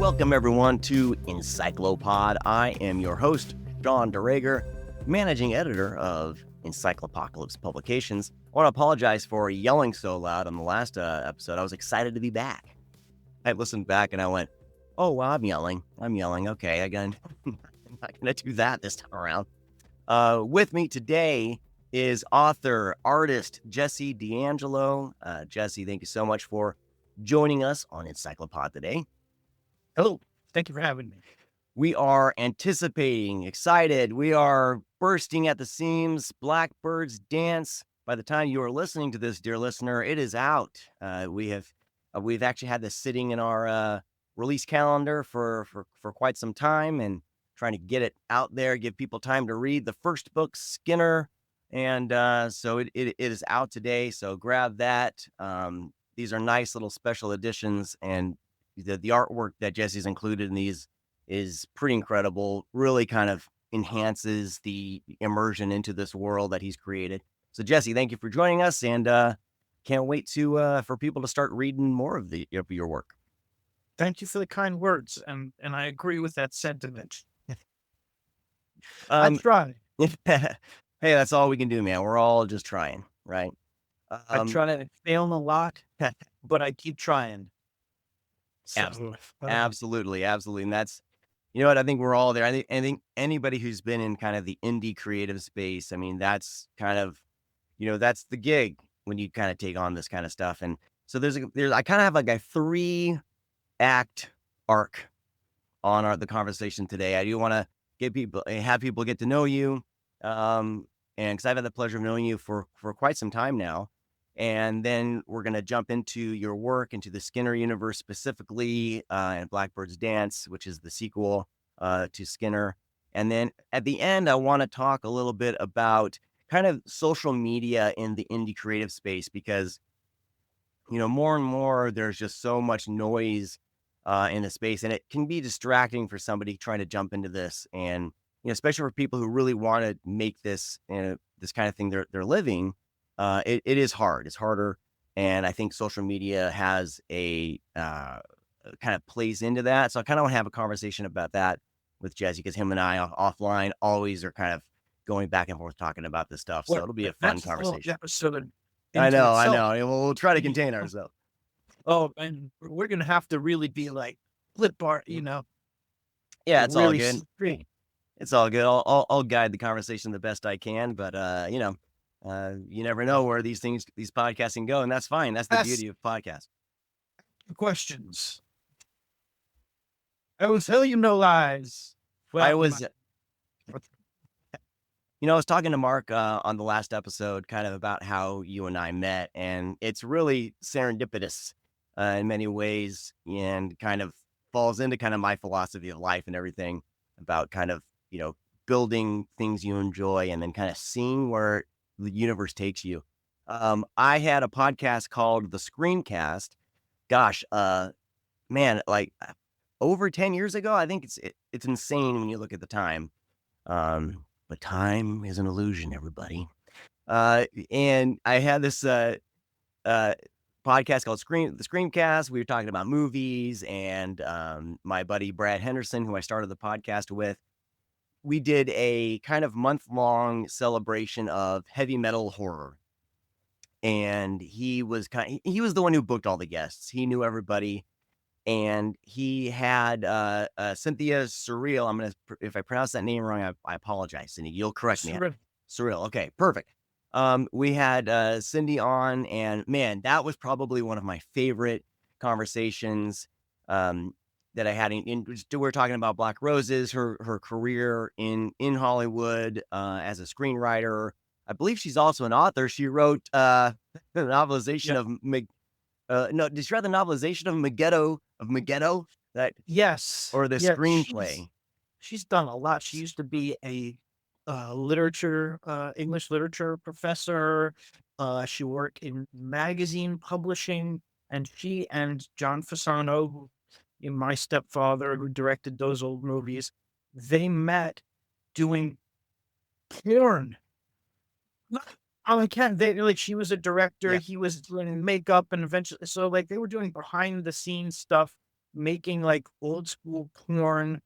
Welcome everyone to EcycloPod. I am your host, Sean Duregger, managing editor of Encyclopocalypse Publications. I want to apologize for yelling so loud on the last episode. I was excited to be back. I listened back and I went, oh, well, I'm yelling. Okay, again, I'm not going to do that this time around. With me today is author, artist, Jesse D'Angelo. Jesse, thank you so much for joining us on EcycloPod today. Hello. Thank you for having me. We are anticipating, excited. We are bursting at the seams. Blackbirds Dance. By the time you are listening to this, dear listener, it is out. We've actually had this sitting in our release calendar for quite some time and trying to get it out there, give people time to read the first book, Skinner. And so it is out today. So grab that. These are nice little special editions, and the artwork that Jesse's included in these is pretty incredible. Really kind of enhances the immersion into this world that he's created. So Jesse, thank you for joining us, and can't wait to for people to start reading more of your work. Thank you for the kind words, and I agree with that sentiment. I'm trying. Hey, that's all we can do, man. We're all just trying, right? I try to fail a lot, but I keep trying. So, absolutely. And that's, you know what, I think we're all there. I think anybody who's been in kind of the indie creative space, I mean, that's kind of, that's the gig when you kind of take on this kind of stuff. And so I kind of have like a 3-act arc on the conversation today. I do want to have people get to know you. And because I've had the pleasure of knowing you for quite some time now. And then we're going to jump into your work, into the Skinner universe specifically, and Blackbirds Dance, which is the sequel to Skinner. And then at the end, I want to talk a little bit about kind of social media in the indie creative space, because, more and more, there's just so much noise in the space, and it can be distracting for somebody trying to jump into this. And, especially for people who really want to make this, this kind of thing they're living. It is hard. It's harder. And I think social media has a kind of plays into that. So I kind of want to have a conversation about that with Jesse, because him and I offline always are kind of going back and forth talking about this stuff. So it'll be a fun conversation. Episode I know. We'll try to contain ourselves. Oh, and we're going to have to really be like flip art, Yeah, it's really all good. Straight. It's all good. I'll guide the conversation the best I can, but you never know where these podcasts can go, and that's fine. That's the beauty of podcasts. Questions. I will tell you no lies. Well, I was talking to Mark on the last episode kind of about how you and I met, and it's really serendipitous in many ways, and kind of falls into kind of my philosophy of life and everything about kind of, building things you enjoy and then kind of seeing where the universe takes you. I had a podcast called The Screencast. Gosh, man, like over 10 years ago. I think it's insane when you look at the time. But time is an illusion, everybody. And I had this podcast called The Screencast. We were talking about movies, and my buddy Brad Henderson, who I started the podcast with, we did a kind of month-long celebration of heavy metal horror. And he was the one who booked all the guests. He knew everybody. And he had Cynthia Surreal. If I pronounce that name wrong, I apologize, Cindy. You'll correct me. Surreal. Okay, perfect. We had Cindy on, and man, that was probably one of my favorite conversations that I had. We were talking about Black Roses, her career in Hollywood as a screenwriter. I believe she's also an author. She wrote the novelization of did she write the novelization of Megiddo? Yes. Or the screenplay. She's done a lot. She used to be a English literature professor. She worked in magazine publishing, and she and John Fasano, who my stepfather, who directed those old movies, they met doing porn. I can't. She was a director. Yeah. He was doing makeup, and eventually, so they were doing behind the scenes stuff making like old school porn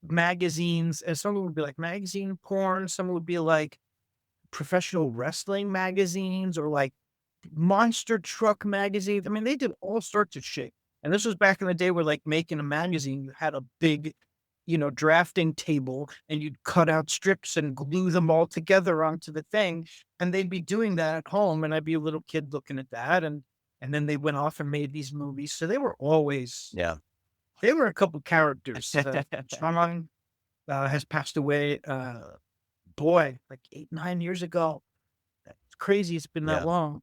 magazines, and some would be like magazine porn, some would be like professional wrestling magazines or like monster truck magazines. I mean, they did all sorts of shit. And this was back in the day where like making a magazine, you had a big, drafting table and you'd cut out strips and glue them all together onto the thing. And they'd be doing that at home. And I'd be a little kid looking at that. And then they went off and made these movies. So Yeah. they were a couple characters. Sean has passed away, boy, like 8, 9 years ago. It's crazy. It's been that Yeah. long.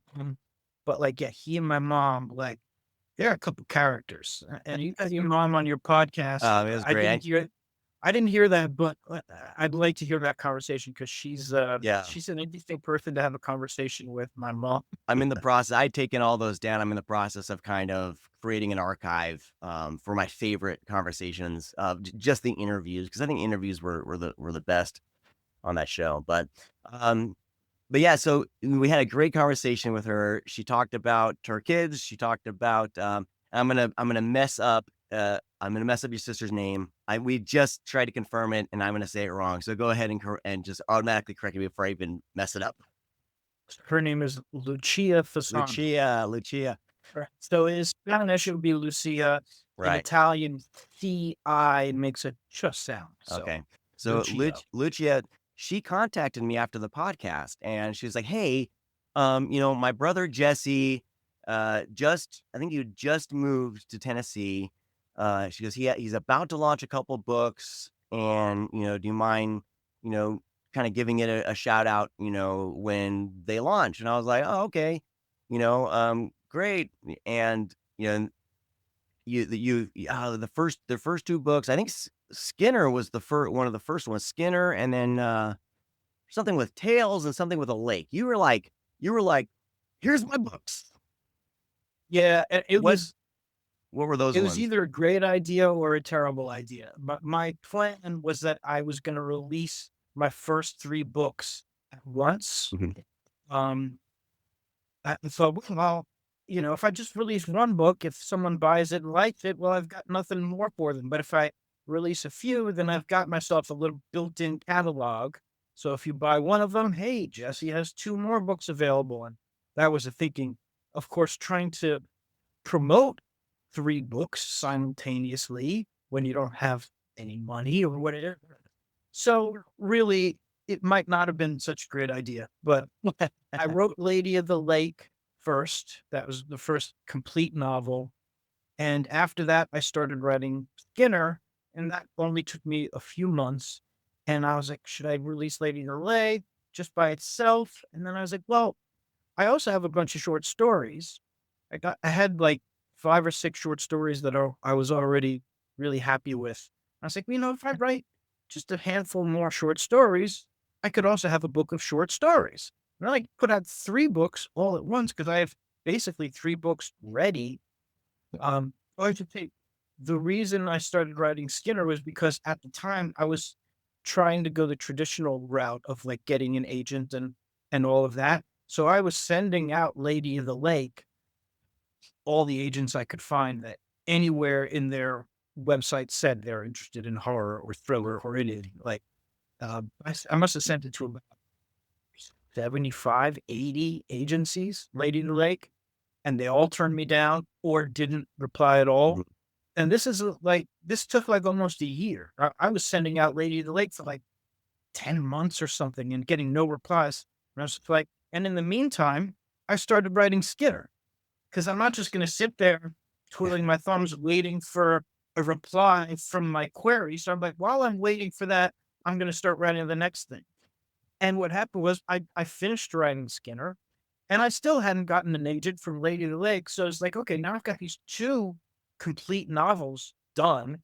But like, yeah, he and my mom, like, they're a couple characters. And you got your mom on your podcast. It was great. I didn't hear that, but I'd like to hear that conversation because Yeah. she's an interesting person to have a conversation with. My mom. I'm in the process. I'd taken all those down. I'm in the process of kind of creating an archive for my favorite conversations of just the interviews, because I think interviews were the best on that show. But yeah, so we had a great conversation with her. She talked about her kids. She talked about I'm gonna mess up your sister's name. We just tried to confirm it, and I'm gonna say it wrong. So go ahead and just automatically correct me before I even mess it up. Her name is Lucia Fasano. Lucia. Right. So in Spanish, it would be Lucia. In Right. Italian, CI makes a ch sound. So Okay. So Lucia. Lucia, she contacted me after the podcast, and she was like, "Hey, my brother Jesse, I think you just moved to Tennessee. She goes, he's about to launch a couple books, and do you mind, kind of giving it a shout out, when they launch?" And I was like, "Oh, okay, great." And the first two books, I think Skinner was the first one of the first ones, Skinner, and then something with tails and something with a lake. You were like, "Here's my books." Yeah, What what were those it was ones? either a great idea or a terrible idea. But my plan was that I was going to release my first 3 books at once. Mhm. Um, so, well, if I just release one book, if someone buys it and likes it, well, I've got nothing more for them. But if I release a few, then I've got myself a little built-in catalog. So if you buy one of them, hey, Jesse has 2 more books available. And that was the thinking. Of course, trying to promote 3 books simultaneously when you don't have any money or whatever. So really, it might not have been such a great idea, but I wrote Lady of the Lake first. That was the first complete novel. And after that, I started writing Skinner, and that only took me a few months. And I was like, should I release Lady of the Lake just by itself? And then I was like, well, I also have a bunch of short stories. I had like 5 or 6 short stories that I was already really happy with. I was like, if I write just a handful more short stories, I could also have a book of short stories. And I like put out 3 books all at once because I have basically 3 books ready. I should say the reason I started writing Skinner was because at the time I was trying to go the traditional route of like getting an agent and all of that. So I was sending out Lady of the Lake, all the agents I could find that anywhere in their website said they're interested in horror or thriller or anything. Like, I must have sent it to about 75, 80 agencies, Lady of the Lake, and they all turned me down or didn't reply at all. Mhm. And this took like almost a year. I was sending out Lady of the Lake for like 10 months or something and getting no replies. And I was like, and in the meantime, I started writing Skinner because I'm not just going to sit there twiddling my thumbs waiting for a reply from my query. So I'm like, while I'm waiting for that, I'm going to start writing the next thing. And what happened was I finished writing Skinner and I still hadn't gotten an agent from Lady of the Lake. So it's like, okay, now I've got these 2 complete novels done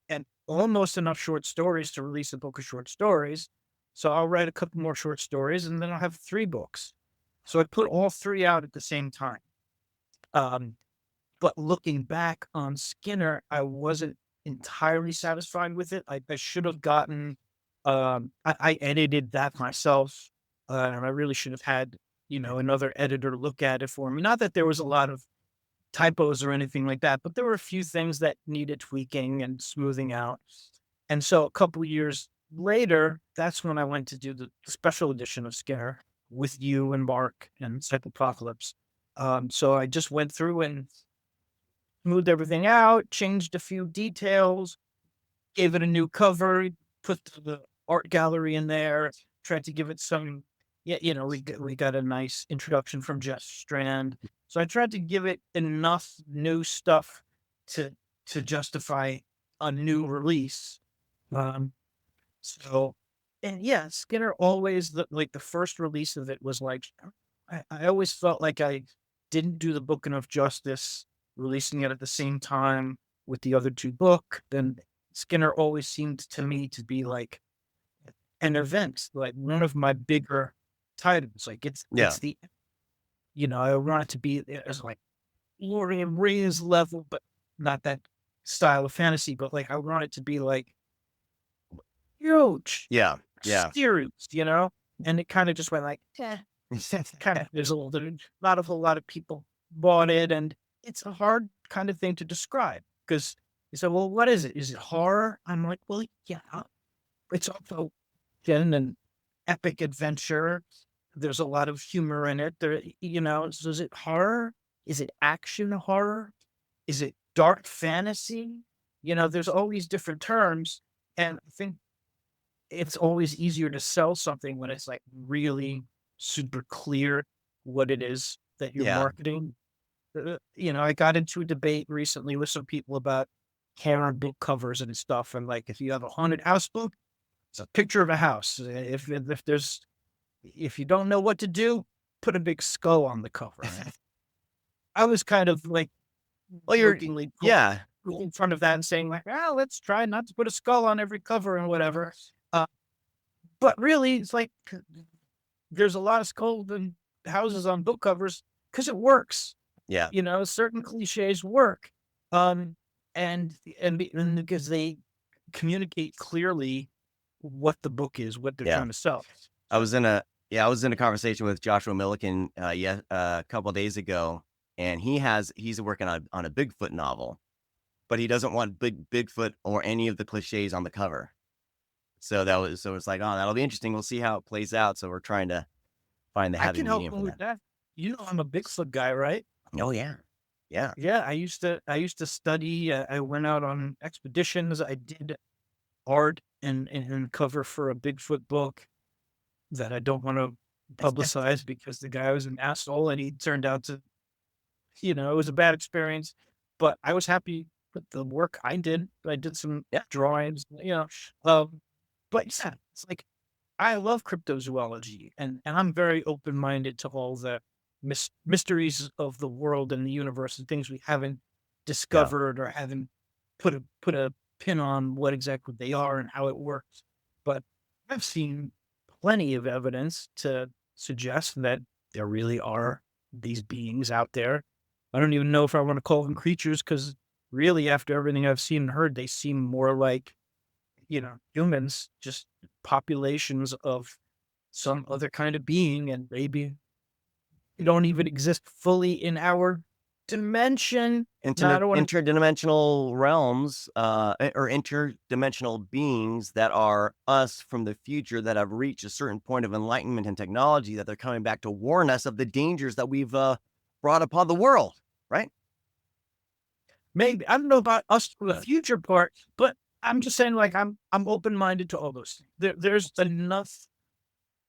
and almost enough short stories to release a book of short stories. So I'll write a couple more short stories and then I'll have 3 books. So I put all 3 out at the same time. Um, but looking back on Skinner, I wasn't entirely satisfied with it. I should have gotten, I edited that myself. And I really should have had, another editor look at it for me. Not that there was a lot of typos or anything like that, but there were a few things that needed tweaking and smoothing out. And so a couple years later, that's when I went to do the special edition of Skinner with you and Mark and Encyclopocalypse. So I just went through and smoothed everything out, changed a few details, gave it a new cover, put the art gallery in there, tried to give it some, yeah, we got a nice introduction from Jeff Strand. So I tried to give it enough new stuff to justify a new release. Um, so, and yeah, Skinner always the first release of it was like, I always felt like I didn't do the book enough justice, releasing it at the same time with the other two book. Then Skinner always seemed to me to be like an event, like one of my bigger titles. Like Yeah. it's the, I want it to be as like Lord of the Rings level, but not that style of fantasy, but like I want it to be like huge Yeah. Yeah. series, and it kind of just went like, kind of fizzled, and not a whole lot of people bought it, and it's a hard kind of thing to describe because you say, well, what is it? Is it horror? I'm like, well, yeah, it's also an epic adventure. There's a lot of humor in it. So is it horror? Is it action horror? Is it dark fantasy? There's all these different terms, and I think it's always easier to sell something when it's like really super clear what it is that you're Yeah. marketing. I got into a debate recently with some people about horror book covers and stuff. And like, if you have a haunted house book, it's a picture of a house. If you don't know what to do, put a big skull on the cover. I was kind of like, Well, jokingly yeah. in front of that and saying like, well, let's try not to put a skull on every cover and whatever. But really, it's like there's a lot of skulls and houses on book covers because it works. Yeah. Certain cliches work, and because they communicate clearly what the book is, what they're Yeah. trying to sell. I was in a conversation with Joshua Milliken, a couple of days ago, and he's working on a Bigfoot novel, but he doesn't want Bigfoot or any of the cliches on the cover. So it's like, oh, that'll be interesting. We'll see how it plays out. So we're trying to find the I happy can help medium him for with that. that. I'm a Bigfoot guy, right? Oh yeah, yeah, Yeah, I used to study. I went out on expeditions. I did art and cover for a Bigfoot book that I don't want to publicize because the guy was an asshole and he turned out to, it was a bad experience. But I was happy with the work I did. I did some drawings, but yeah, it's like I love cryptozoology and I'm very open minded to all the mysteries of the world and the universe and things we haven't yeah, discovered or haven't put a pin on what exactly they are and how it works. But I've seen plenty of evidence to suggest that there really are these beings out there. I don't even know if I want to call them creatures because really, after everything I've seen and heard, they seem more like, humans, just populations of some other kind of being, and maybe they don't even exist fully in our dimension. Now, I don't want to. interdimensional realms, or interdimensional beings that are us from the future that have reached a certain point of enlightenment and technology that they're coming back to warn us of the dangers that we've brought upon the world, right? Maybe I don't know about us for the future part, but I'm just saying, like I'm open minded to all those things. There's enough.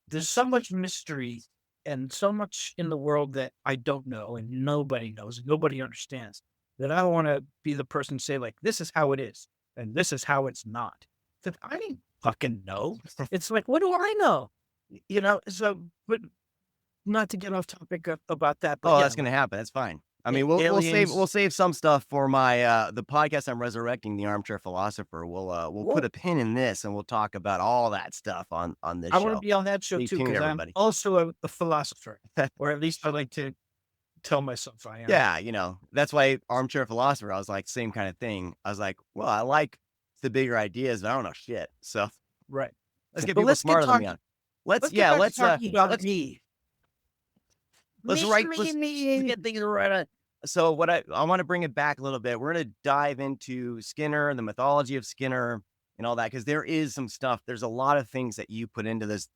There's so much mystery and so much in the world that I don't know and nobody knows, nobody understands. That I don't want to be the person to say like this is how it is and this is how it's not. That I didn't fucking know. It's like what do I know? So but not to get off topic about that, but Oh, yeah, that's gonna happen. That's fine. I mean, we'll aliens. save some stuff for my the podcast I'm resurrecting, the Armchair Philosopher. We'll put a pin in this and we'll talk about all that stuff on this I want to show. be on that show Stay too tuned, because I'm everybody. also a philosopher, or at least I like to tell myself I am. Yeah, that's why Armchair Philosopher. I was like, same kind of thing. I was like, well, I like the bigger ideas, but I don't know shit. So Right. let's get But people smarter than me on. let's get back to talking about let's me. let's Me, write me, let's me. get things right. so what I want to bring it back a little bit. We're going to dive into Skinner, the mythology of Skinner, and all that because there is some stuff. There's a lot of things that you put into this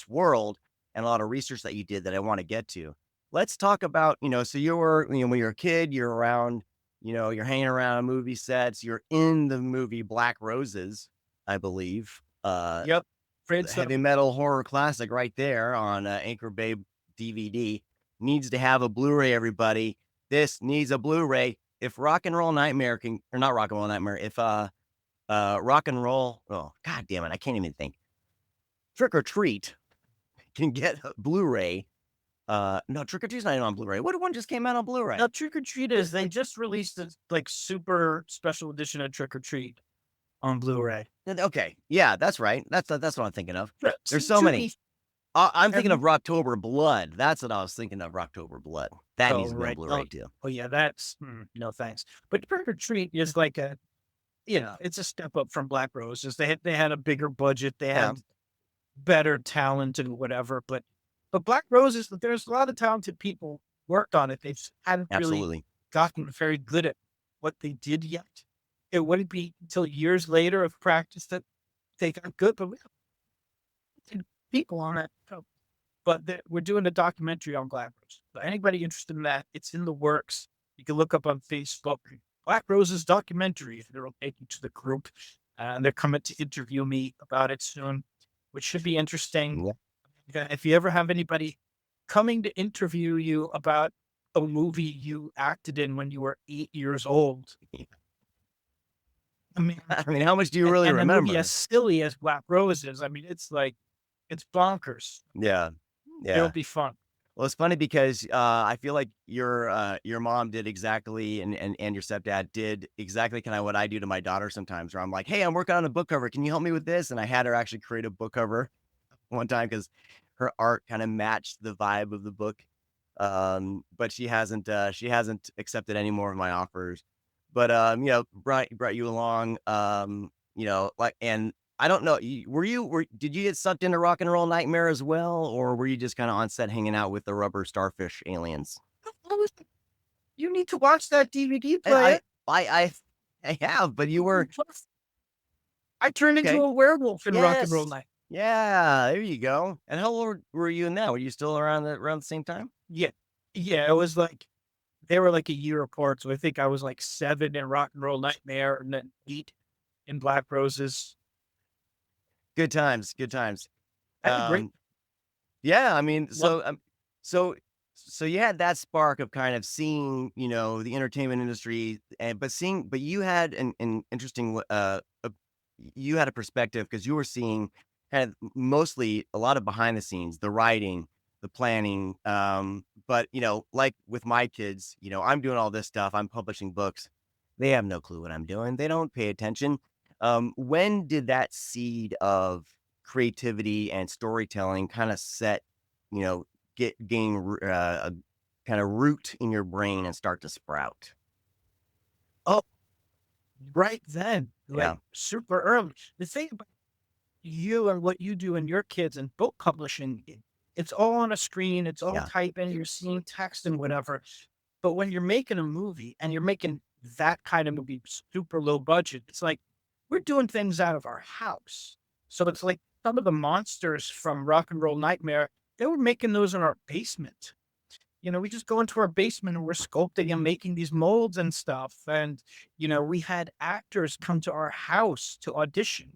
world, and a lot of research that you did that I want to get to. Let's talk about So you were when you're a kid, you're around. You're hanging around movie sets. You're in the movie Black Roses, I believe. Yep. Fred stuff. Heavy metal horror classic right there on Anchor Bay DVD. Needs to have a Blu-ray, everybody. This needs a Blu-ray. If Rock and Roll Nightmare can, or not Rock and Roll Nightmare, if Rock and Roll, oh god damn it, I can't even think. Trick or Treat can get a Blu-ray. No, Trick or Treat's not even on Blu-ray. What one just came out on Blu-ray? Now, Trick or Treat is they just released a like super special edition of Trick or Treat on Blu-ray. Okay, yeah, that's right. That's what I'm thinking of. There's so To many. me- I'm thinking of Rocktober Blood. That's what I was thinking of. Rocktober Blood. That needs to be on right. Blu-ray too. Oh yeah, that's no thanks. But Trick or Treat is like it's a step up from Black Roses. They had a bigger budget. They Yeah, had better talent and whatever. But Black Roses, there's a lot of talented people worked on it. They just hadn't really absolutely. gotten very good at what they did yet. It wouldn't be until years later of practice that they got good. But we have people on that show. But we're doing a documentary on Black Roses. So anybody interested in that, it's in the works. You can look up on Facebook, Black Roses documentary. It'll take you to the group. And they're coming to interview me about it soon, which should be interesting. Yeah. If you ever have anybody coming to interview you about a movie you acted in when you were 8 years old, I mean, I mean, how much do you really and a movie remember? as silly as Black Roses, I mean, it's like, it's bonkers. Yeah, It'll yeah. be fun. Well, it's funny because I feel like your mom did exactly, and your stepdad did exactly kind of what I do to my daughter sometimes. Where I'm like, "Hey, I'm working on a book cover. Can you help me with this?" And I had her actually create a book cover one time because her art kind of matched the vibe of the book. But she hasn't accepted any more of my offers. But brought you along. Like, and I don't know. Did you get sucked into Rock and Roll Nightmare as well, or were you just kind of on set hanging out with the rubber starfish aliens? You need to watch that DVD And player. I have, but you were I turned into okay. a werewolf in Rock and Roll Yes, Night. yeah. There you go. And how old were you in that? Were you still around the same time? Yeah. Yeah, it was like they were like a year apart. So I think I was like 7 in Rock and Roll Nightmare and then 8 in Black Roses. Good times, good times. I had a great Um, Yeah, I mean, one. so you had that spark of kind of seeing, the entertainment industry, and but you had an interesting, you had a perspective because you were seeing kind of mostly a lot of behind the scenes, the writing, the planning. But like with my kids, I'm doing all this stuff. I'm publishing books. They have no clue what I'm doing. They don't pay attention. When did that seed of creativity and storytelling kind of you know, gain a kind of root in your brain and start to sprout? Oh, right then, Yeah, like super early. The thing about you and what you do and your kids and book publishing, it's all on a screen, it's all yeah, typing, you're seeing text and whatever. But when you're making a movie and you're making that kind of movie, super low budget, it's like we're doing things out of our house. So it's like some of the monsters from Rock and Roll Nightmare, they were making those in our basement. We just go into our basement and we're sculpting and making these molds and stuff. And, we had actors come to our house to audition,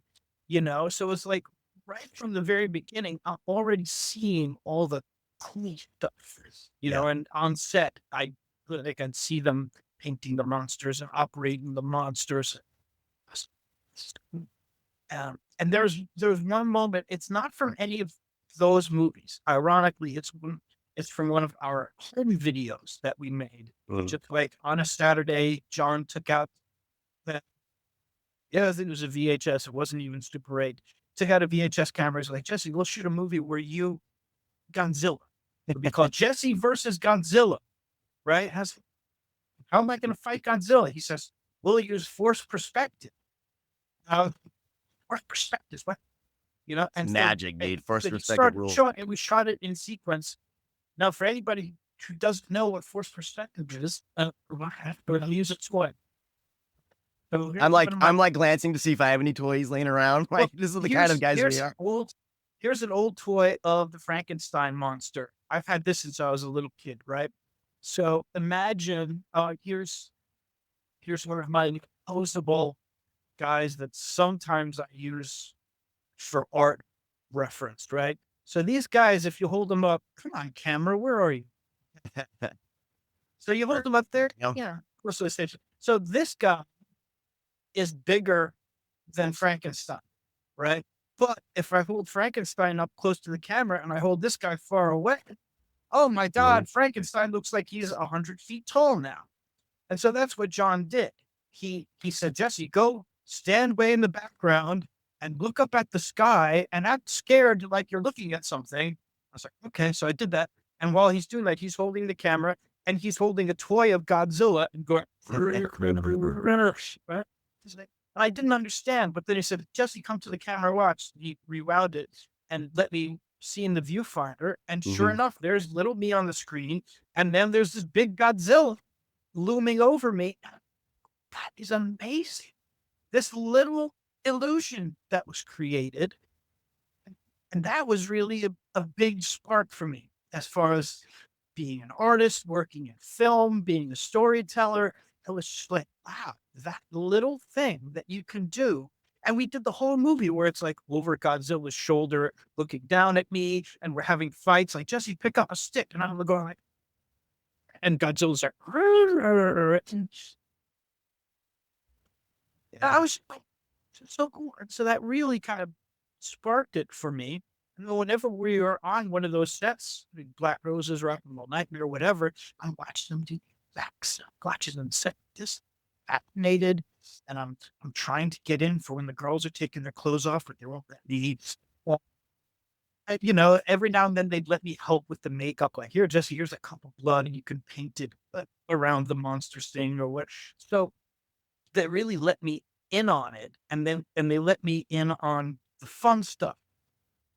so it's like right from the very beginning, I'm already seeing all the cool stuff, yeah, and on set, I can see them painting the monsters and operating the monsters. And there's one moment, it's not from any of those movies. Ironically, it's from one of our home videos that we made. mm, Just like on a Saturday, John took out the yeah, I think it was a VHS. It wasn't even Super 8. Took out a VHS camera. He's like, Jesse, we'll shoot a movie where you Godzilla. It'll be called Jesse versus Godzilla, right? How am I going to fight Godzilla? He says, we'll use forced perspective. Uh, forced perspective, what? And so, magic, dude. First so he perspective started rule. showing, and we shot it in sequence. Now, for anybody who doesn't know what forced perspective is, but I'll use a toy. So here's one of my I'm like glancing to see if I have any toys laying around. well, Like, this is the kind of guys we are. here's an old toy of the Frankenstein monster. I've had this since I was a little kid, right? So imagine, here's one of my posable guys that sometimes I use for art reference, right? So these guys, if you hold them up, come on, camera, where are you? So you hold them up there, Yeah. yeah. So this guy is bigger than Frankenstein, right? But if I hold Frankenstein up close to the camera and I hold this guy far away, oh my Mhm. God, Frankenstein looks like he's 100 feet tall now. And so that's what John did. He said, Jesse, go stand way in the background and look up at the sky and act scared like you're looking at something. I was like, okay. So I did that. And while he's doing that, he's holding the camera and he's holding a toy of Godzilla and going, right? He's like, I didn't understand. But then he said, Jesse, come to the camera, watch. He rewound it and let me see in the viewfinder. And sure Mhm. enough, there's little me on the screen. And then there's this big Godzilla looming over me. That is amazing. This little illusion that was created. And that was really a big spark for me as far as being an artist, working in film, being a storyteller. It was just like, wow, that little thing that you can do. And we did the whole movie where it's like over Godzilla's shoulder, looking down at me, and we're having fights. Like, Jesse, pick up a stick. And I'm going like, and Godzilla's like, I was like, so cool. And so that really kind of sparked it for me. And then whenever we are on one of those sets, like Black Roses, Rock and Roll Nightmare, whatever, I'm watching them do exact stuff, watching them set this fascinated. And I'm trying to get in for when the girls are taking their clothes off with their own needs. Well, every now and then they'd let me help with the makeup. Like, here, Jesse, here's a cup of blood, and you can paint it around the monster thing or what. So they really let me in on it, and they let me in on the fun stuff.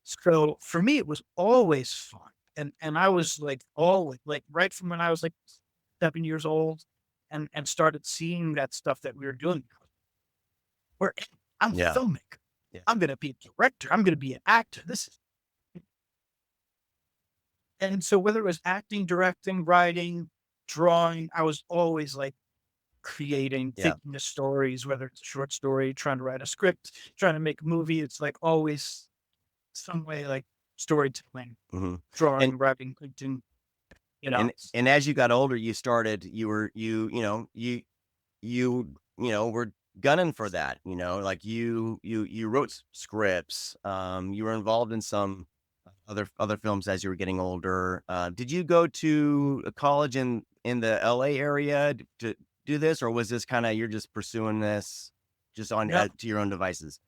So for me, it was always fun, and I was like always like right from when I was like 7 years old, and started seeing that stuff that we were doing. Where I'm a Yeah. filmmaker, Yeah. I'm gonna be a director, I'm gonna be an actor. And so whether it was acting, directing, writing, drawing, I was always like creating, Yeah. thinking of stories, whether it's a short story, trying to write a script, trying to make a movie. It's like always some way like storytelling, Mhm. And drawing, writing, painting, you know. and as you got older, you were were gunning for that, like you wrote scripts, you were involved in some other films as you were getting older. Did you go to a college in the LA area to do this, or was this kind of you're just pursuing this just on No, to your own devices?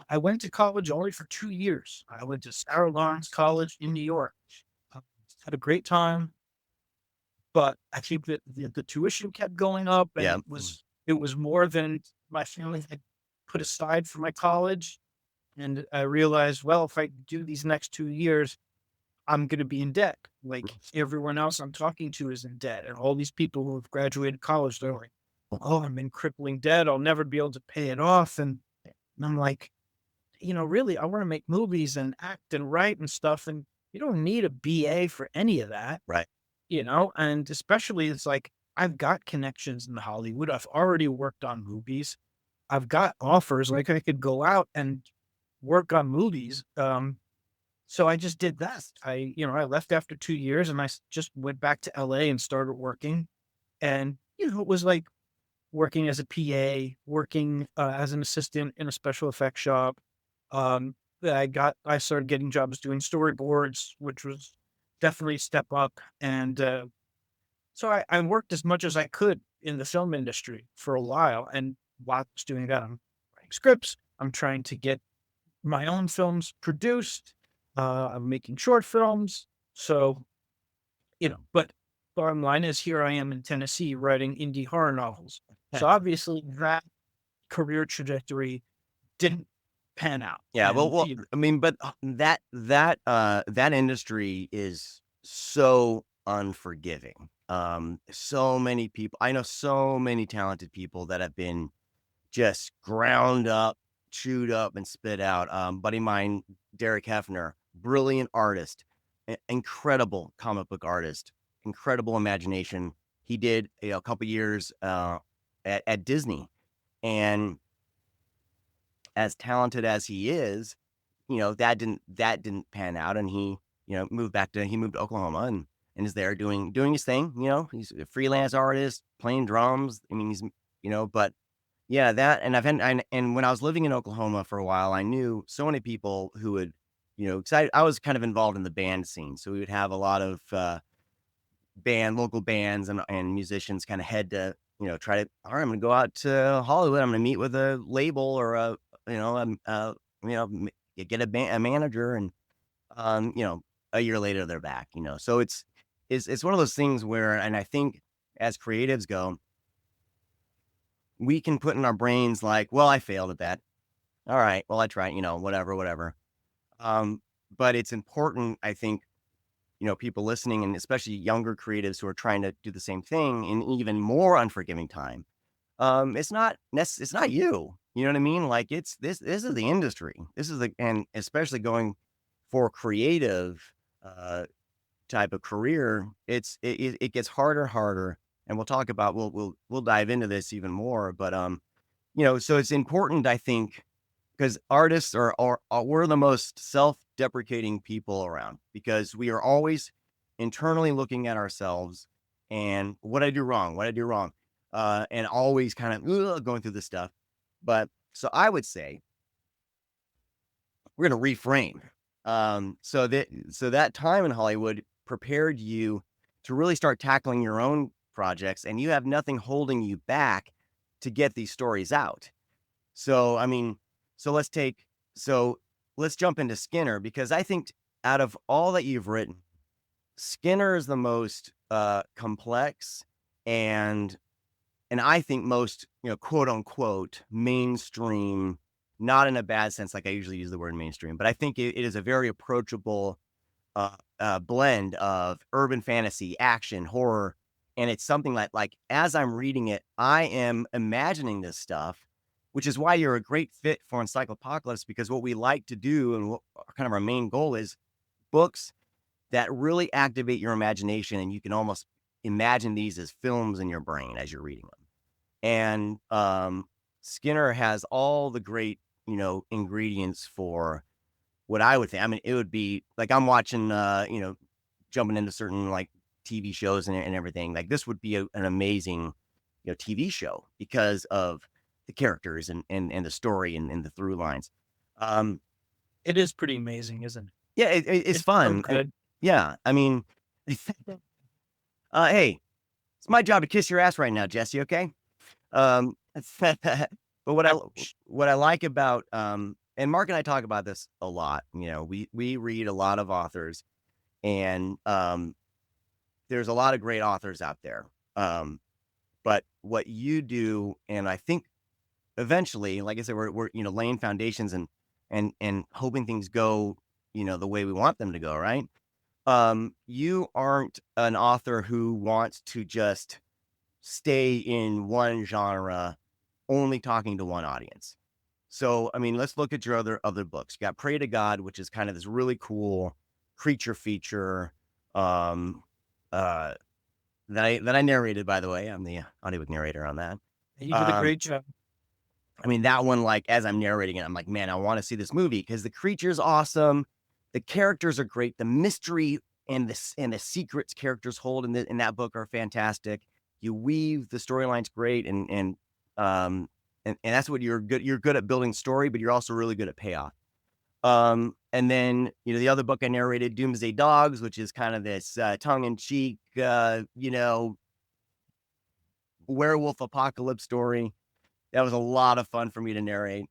I went to college only for 2 years. I went to Sarah Lawrence College in New York. Uh, Had a great time, but I think that the tuition kept going up, and Yeah. it was more than my family had put aside for my college. And I realized, well, if I do these next 2 years, I'm going to be in debt. Like everyone else I'm talking to is in debt. And all these people who have graduated college, they're like, oh, I'm in crippling debt. I'll never be able to pay it off. And I'm like, really, I want to make movies and act and write and stuff. And you don't need a BA for any of that, Right. and especially it's like, I've got connections in Hollywood. I've already worked on movies. I've got offers. Like I could go out and work on movies. So I just did that. I left after 2 years and just went back to LA and started working. And, it was like working as a PA, working as an assistant in a special effects shop. Um, I started getting jobs doing storyboards, which was definitely a step up. And so I worked as much as I could in the film industry for a while. And while I was doing that, I'm writing scripts. I'm trying to get my own films produced. I'm making short films. So, but bottom line is here I am in Tennessee writing indie horror novels. So obviously that career trajectory didn't pan out. Yeah, well, And I mean, but that industry is so unforgiving. So many people, I know so many talented people that have been just ground up, chewed up, and spit out. Buddy of mine, Derek Hefner, brilliant artist, incredible comic book artist, incredible imagination. He did a couple years at Disney, and as talented as he is, that didn't pan out, and he he moved to Oklahoma and is there doing his thing. He's a freelance artist playing drums. I mean, but yeah, that, and and when I was living in Oklahoma for a while, I knew so many people who would, because I was kind of involved in the band scene, so we would have a lot of local bands and musicians kind of head to, try to, all right, I'm gonna go out to Hollywood. I'm gonna meet with a label or you know, you know, m- get a manager, and um, you know, a year later they're back. So it's one of those things where, and I think as creatives go, we can put in our brains like, well, I failed at that. All right, well, I tried, whatever, whatever. Um, but it's important, I think, people listening, and especially younger creatives who are trying to do the same thing in even more unforgiving time. It's not you. You know what I mean? Like, this is the industry. This is and especially going for creative type of career, it gets harder. And we'll talk about, we'll dive into this even more. But so it's important, I think, because artists are we're the most self-deprecating people around, because we are always internally looking at ourselves and what I do wrong, and always kind of going through this stuff. But so I would say we're going to reframe. So that time in Hollywood prepared you to really start tackling your own projects, and you have nothing holding you back to get these stories out. So, I mean, so let's take so let's jump into Skinner, because I think out of all that you've written, Skinner is the most complex, and I think most, quote unquote mainstream, not in a bad sense, like I usually use the word mainstream, but I think it is a very approachable blend of urban fantasy, action, horror, and it's something like as I'm reading it, I am imagining this stuff, which is why you're a great fit for Encyclopocalypse, because what we like to do, and what kind of our main goal is, books that really activate your imagination, and you can almost imagine these as films in your brain as you're reading them. And Skinner has all the great, ingredients for what I would think. I mean, it would be like I'm watching, jumping into certain like TV shows and everything. Like, this would be an amazing, TV show because of the characters and the story and the through lines. Um, It is pretty amazing, isn't it? yeah, it's It's so fun. good. Yeah, I mean, hey, it's my job to kiss your ass right now, Jesse. Okay. Um, but what I like about, and Mark and I talk about this a lot. We read a lot of authors, and there's a lot of great authors out there. But what you do, and I think eventually, like I said, we're laying foundations and hoping things go, the way we want them to go, right? You aren't an author who wants to just stay in one genre, only talking to one audience. So, I mean, let's look at your other books. You got Pray to God, which is kind of this really cool creature feature, um, uh, that I narrated, by the way. I'm the audiobook narrator on that. You did a Um, great job. I mean, that one, like, as I'm narrating it, I'm like, man, I want to see this movie because the creature's awesome. The characters are great. The mystery and the secrets characters hold in that book are fantastic. You weave the storylines great, um and that's what you're good at, building story, but you're also really good at payoff. And then, the other book I narrated, Doomsday Dogs, which is kind of this tongue in cheek, werewolf apocalypse story. That was a lot of fun for me to narrate.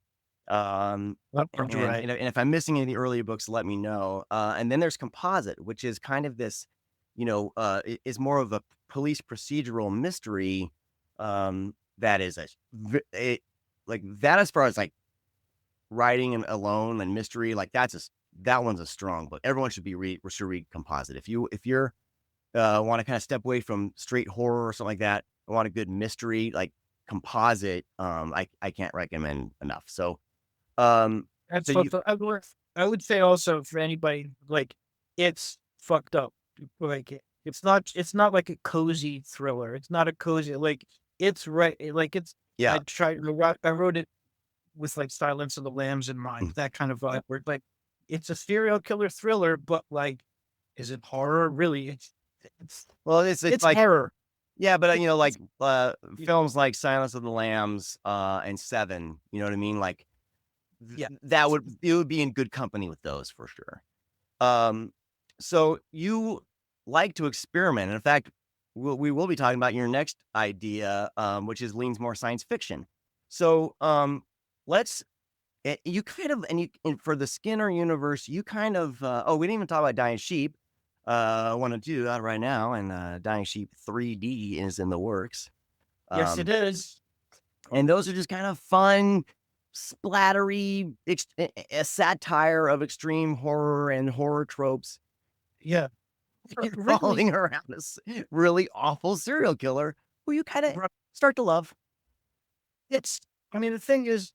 That's And, right. and if I'm missing any of the earlier books, let me know. And then there's Composite, which is kind of this, is more of a police procedural mystery. That is like that, as far as like writing and alone and mystery, like that's that one's a strong book. Everyone should read Composite. If you're want to kind of step away from straight horror or something like that, I want a good mystery like Composite. I can't recommend enough. So so That's you also I would say also for anybody, like, it's fucked up. Like, it's not like a cozy thriller. It's not a cozy, like, it's right, like, it's yeah. I wrote it with, like, Silence of the Lambs in mind, Mm. that kind of vibe where, like, it's a serial killer thriller, but, like, is it horror? Really, Well, it's it's like horror. yeah, but It like it's y films like Silence of the Lambs and Seven. You know what I mean? Like yeah. that would it would be in good company with those for sure. Um, so you like to experiment. And in fact, we will be talking about your next idea, which is leans more science fiction. So let's you kind of and for the Skinner universe, you kind of oh, we didn't even talk about Dying Sheep. I want to do that right now, and Dying Sheep 3D is in the works. Yes, it Um, is. and those are just kind of fun, splattery, a satire of extreme horror and horror tropes Yeah. Really, revolving around this really awful serial killer who you kind of right, start to love. it's I mean, the thing is,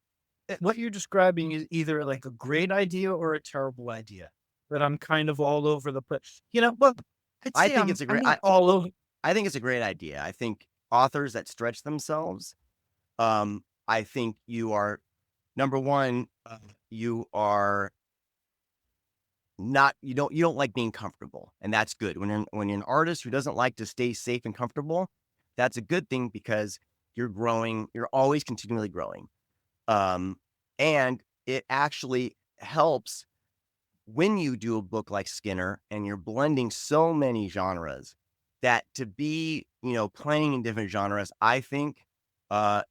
what you're describing is either, like, a great idea or a terrible idea, but I'm kind of all over the place. Well, I'd I say think it's a I'm great. not all over. I think it's a great idea. I think authors that stretch themselves. I think you are number one. You are not. You don't like being comfortable, and that's good. When you're an artist who doesn't like to stay safe and comfortable, that's a good thing because you're growing. You're always continually growing. Um, and it actually helps when you do a book like Skinner and you're blending so many genres that to be, playing in different genres, I think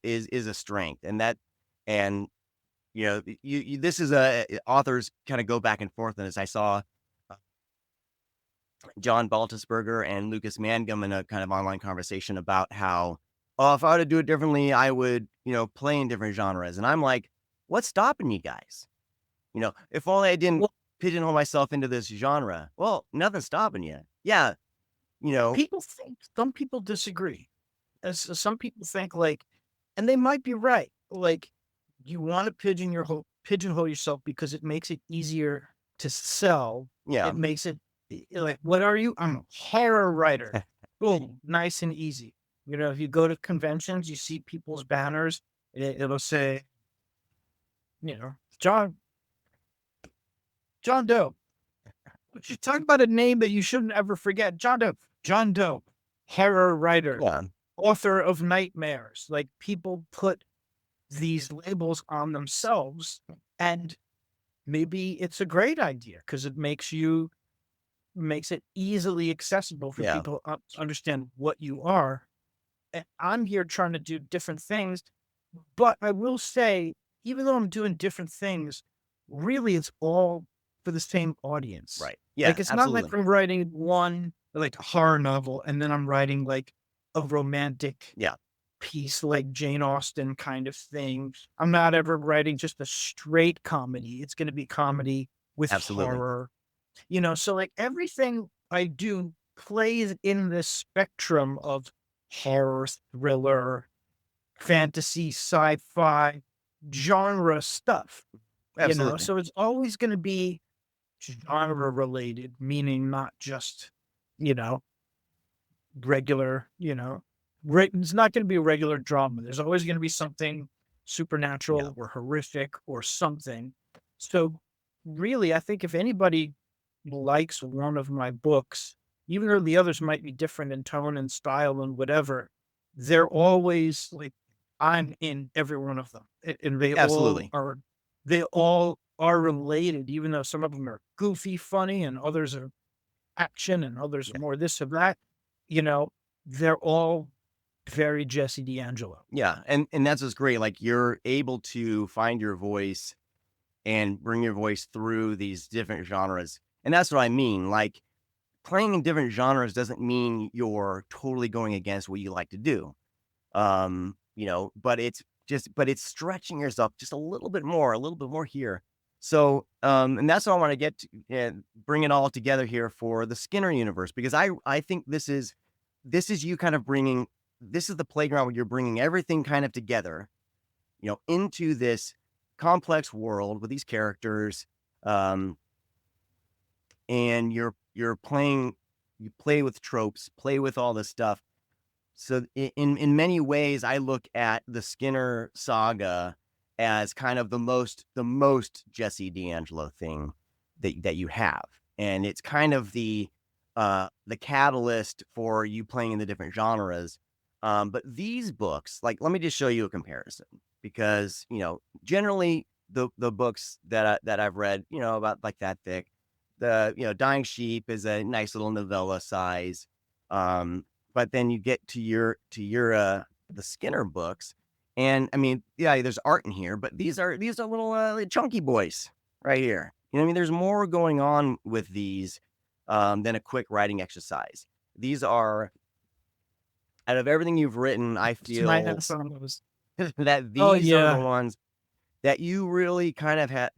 is a strength. And that and this is a authors kind of go back and forth on this. I saw uh, John Baltusberger and Lucas Mangum in a kind of online conversation about how, oh, if I were to do it differently, I would, play in different genres. And I'm like, what's stopping you guys? If only I didn't Well, pigeonhole myself into this genre. Well, nothing's stopping you. Yeah, you know, some people disagree. Some people think, like, and they might be right, like, you wanna pigeonhole yourself because it makes it easier to sell. yeah, It makes it like, "What are you?" "I'm a horror writer." Boom, nice and easy. If you go to conventions, you see people's banners, it'll say, "John Doe." You talk about a name that you shouldn't ever forget. John Doe. John Doe, horror writer, yeah, author of nightmares. Like, people put these labels on themselves, and maybe it's a great idea because it makes it easily accessible for yeah, people to understand what you are. And I'm here trying to do different things, but I will say, even though I'm doing different things, really it's all for the same audience. right. Like, Yeah, it's not like absolutely. I'm writing one, like, horror novel, and then I'm writing, like, a romantic Yeah, piece, like Jane Austen kind of thing. I'm not ever writing just a straight comedy. It's gonna be comedy with absolutely. horror. So, like, everything I do plays in this spectrum of horror, thriller, fantasy, sci-fi, genre stuff. Absolutely. So it's always gonna be genre related, meaning not just, you know, regular, it's not gonna be a regular drama. There's always gonna be something Yeah, supernatural or horrific or something. So, really, I think if anybody likes one of my books, even though the others might be different in tone and style and whatever, they're always like, I'm in every one of them. And absolutely. they all are related, even though some of them are goofy, funny, and others are action and others are Yeah. more this or that. You know, they're all very Jesse D'Angelo. Yeah, and that's what's great. Like you're able to find your voice and bring your voice through these different genres. And that's what I mean. Like playing in different genres doesn't mean you're totally going against what you like to do. But it's stretching yourself just a little bit more here. So, and that's what I want to get to, bring it all together here for the Skinner universe, because I think this is you kind of bringing, this is the playground where you're bringing everything kind of together, into this complex world with these characters, um, and you're playing, you play with tropes, play with all this stuff. So in many ways, I look at the Skinner saga as kind of the most Jesse D'Angelo thing that you have, and it's kind of the catalyst for you playing in the different genres. But these books, like, let me just show you a comparison, because generally the books that I've read, about like that thick, the Dying Sheep is a nice little novella size. But then you get to your the Skinner books, and I mean, yeah, there's art in here, but these are little chunky boys right here. You know what I mean? There's more going on with these than a quick writing exercise. These are, out of everything you've written, I Tonight have feel some of those. that Oh these are the yeah. ones that you really kind of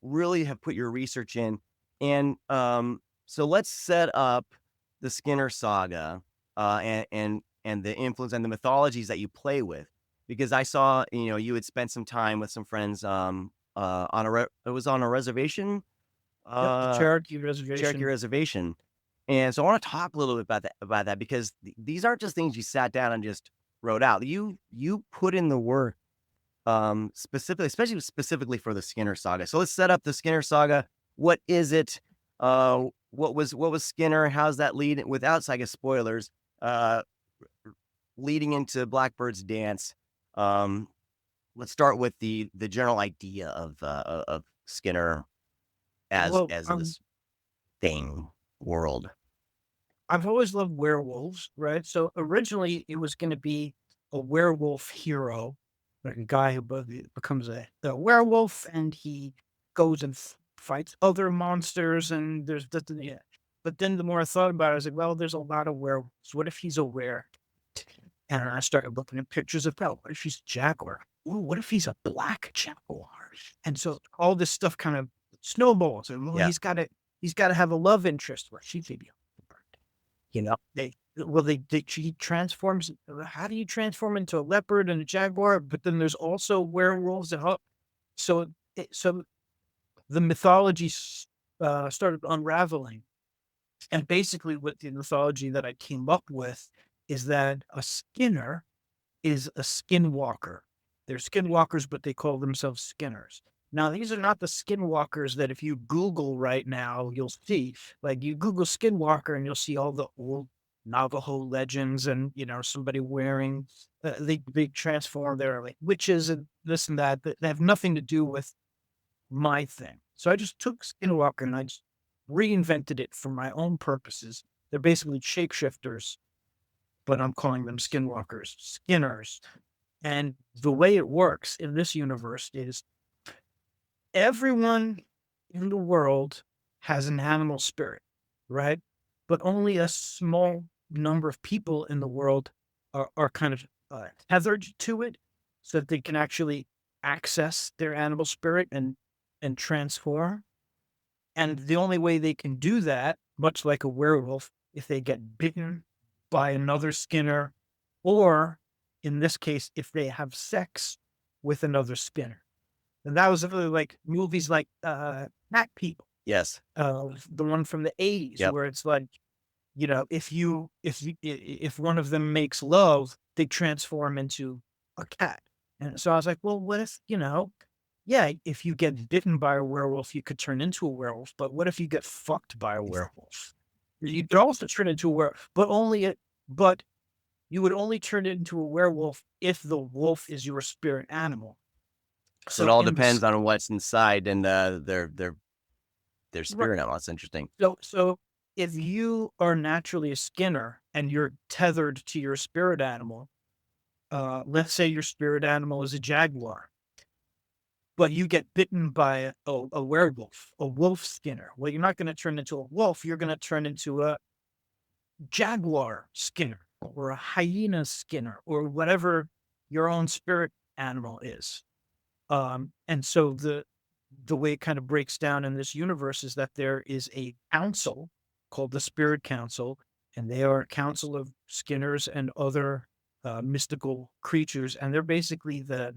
really have put your research in. And so let's set up the Skinner saga, and the influence and the mythologies that you play with, because I saw you had spent some time with some friends, on it was on a reservation, Yep, the uh Cherokee Cherokee Reservation. reservation. And so I want to talk a little bit about that, because these aren't just things you sat down and just wrote out. You put in the work, especially for the Skinner saga. So let's set up the Skinner saga. What is it? What was Skinner? How's that lead, without, I guess, spoilers, uh, leading into Blackbird's Dance? Um, let's start with the general idea of Skinner as Well, this thing world. I've always loved werewolves, right? So originally it was going to be a werewolf hero, like a guy who becomes a werewolf and he goes and fights other monsters. And yeah. But then the more I thought about it, I was like, well, there's a lot of werewolves. What if he's a were? And I started looking at pictures of, well, what if he's a jaguar? Ooh, what if he's a black jaguar? And so all this stuff kind of snowballs. And well, Yeah. he's got to have a love interest. Well, she's maybe a bird. She transforms. How do you transform into a leopard and a jaguar? But then there's also werewolves and so the mythology started unraveling. And basically, what the mythology that I came up with is that a Skinner is a skinwalker. They're skinwalkers, but they call themselves skinners. Now, these are not the skinwalkers that if you Google right now, you'll see. Like, you Google skinwalker and you'll see all the old Navajo legends and, somebody wearing, they transform, they're like witches and this and that, that have nothing to do with my thing. So I just took skinwalker and I just reinvented it for my own purposes. They're basically shapeshifters, but I'm calling them skinwalkers, skinners. And the way it works in this universe is everyone in the world has an animal spirit, right? But only a small number of people in the world are kind of tethered to it so that they can actually access their animal spirit and transform. And the only way they can do that, much like a werewolf, if they get bitten by another Skinner, or in this case, if they have sex with another Skinner. And that was really like movies like Cat People, Yes. the one from the 80s, Yep. where it's like, if one of them makes love, they transform into a cat. And so I was like, well, what if, yeah, if you get bitten by a werewolf, you could turn into a werewolf. But what if you get fucked by a werewolf? You could also turn into a werewolf, but you would only turn into a werewolf if the wolf is your spirit animal. So it So all in depends this, on what's inside, and their right. spirit animal. That's interesting. So if you are naturally a Skinner and you're tethered to your spirit animal, let's say your spirit animal is a jaguar, but you get bitten by a werewolf, a wolf Skinner. Well, you're not going to turn into a wolf. You're going to turn into a jaguar Skinner or a hyena Skinner or whatever your own spirit animal is. And so the way it kind of breaks down in this universe is that there is a council called the Spirit Council, and they are a council of Skinners and other mystical creatures, and they're basically the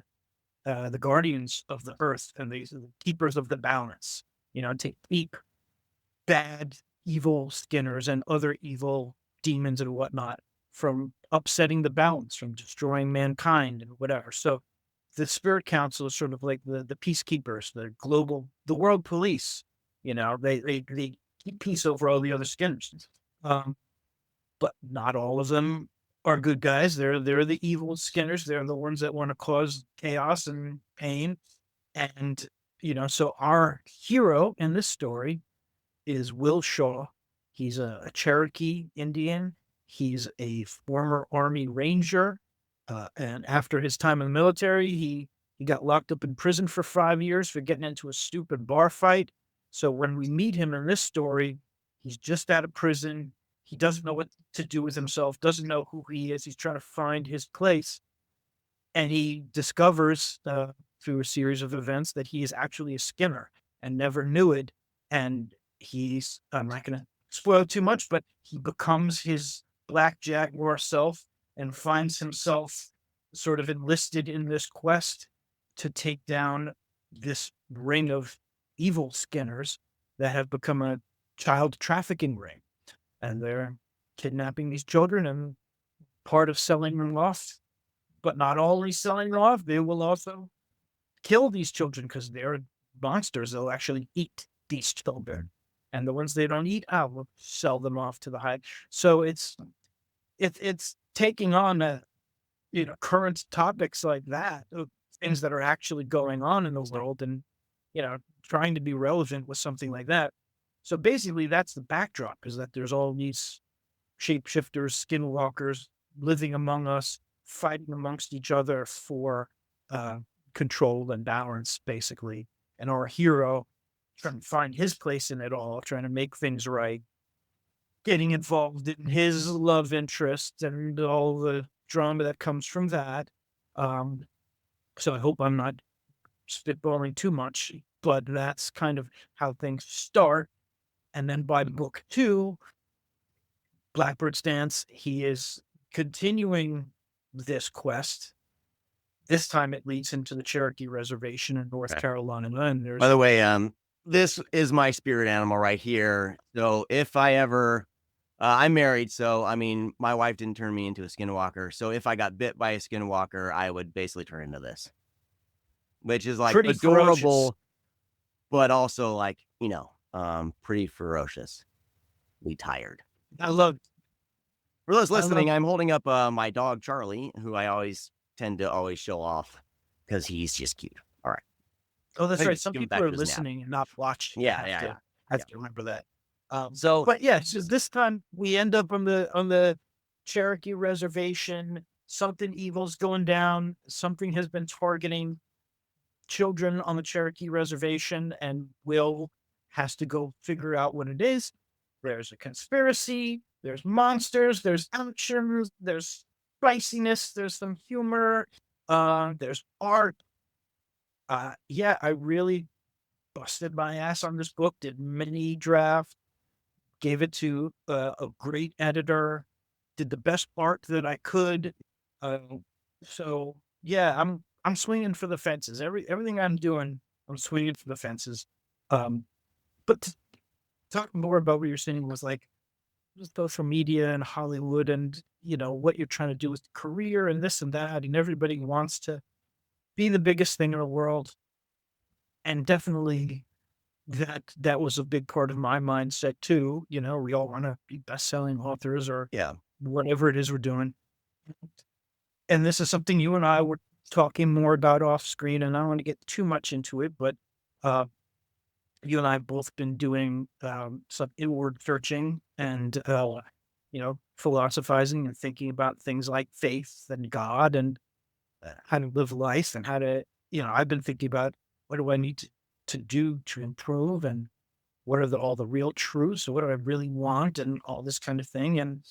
guardians of the earth and the keepers of the balance. To keep bad, evil Skinners and other evil demons and whatnot from upsetting the balance, from destroying mankind and whatever. So the Spirit Council is sort of like the peacekeepers, the world police. They keep peace over all the other Skinners. Um, but not all of them are good guys. They're the evil Skinners. They're the ones that want to cause chaos and pain. And so our hero in this story is Will Shaw. He's a Cherokee Indian. He's a former Army Ranger. And after his time in the military, he got locked up in prison for 5 years for getting into a stupid bar fight. So when we meet him in this story, he's just out of prison. He doesn't know what to do with himself, doesn't know who he is. He's trying to find his place. And he discovers through a series of events that he is actually a Skinner and never knew it. And I'm not going to spoil too much, but he becomes his Black Jaguar self and finds himself sort of enlisted in this quest to take down this ring of evil Skinners that have become a child trafficking ring. And they're kidnapping these children and part of selling them off, but not only selling them off, they will also kill these children because they're monsters. They'll actually eat these children. And the ones they don't eat, will sell them off to the high. So it's taking on current topics like that, things that are actually going on in the world, and trying to be relevant with something like that. So basically, that's the backdrop: is that there's all these shapeshifters, skinwalkers living among us, fighting amongst each other for control and balance, basically. And our hero trying to find his place in it all, trying to make things right, getting involved in his love interest and all the drama that comes from that. So I hope I'm not spitballing too much, but that's kind of how things start. And then by book 2, Blackbird's Dance, he is continuing this quest. This time it leads him to the Cherokee Reservation in North Okay. Carolina. And By the way, this is my spirit animal right here. So if I ever, I'm married, so I mean, my wife didn't turn me into a skinwalker. So if I got bit by a skinwalker, I would basically turn into this, which is like pretty adorable, ferocious. but also like, pretty ferociously tired. I love For those listening, love I'm holding up my dog Charlie, who I always tend to always show off because he's just cute. All right. Oh, that's Maybe right. Some give him people back are to his nap. listening and not watching. Yeah, I yeah, have yeah. to have to remember that. So But yeah, so this time we end up on the Cherokee Reservation. Something evil's going down. Something has been targeting children on the Cherokee Reservation, and Will has to go figure out what it is. There's a conspiracy. There's monsters. There's action. There's spiciness. There's some humor. There's art. Yeah, I really busted my ass on this book. Did mini draft. Gave it to a great editor. Did the best part that I could. Uh, so yeah, I'm swinging for the fences. Everything I'm doing, I'm swinging for the fences. But to talk more about what you're saying was like social media and Hollywood, and what you're trying to do with the career and this and that, and everybody wants to be the biggest thing in the world. And definitely that was a big part of my mindset too. We all want to be best-selling authors or yeah, whatever it is we're doing. And this is something you and I were talking more about off screen, and I don't want to get too much into it, but uh, you and I have both been doing some inward searching and philosophizing and thinking about things like faith and God and how to live life and how to, I've been thinking about what do I need to do to improve, and what are all the real truths? So what do I really want, and all this kind of thing. And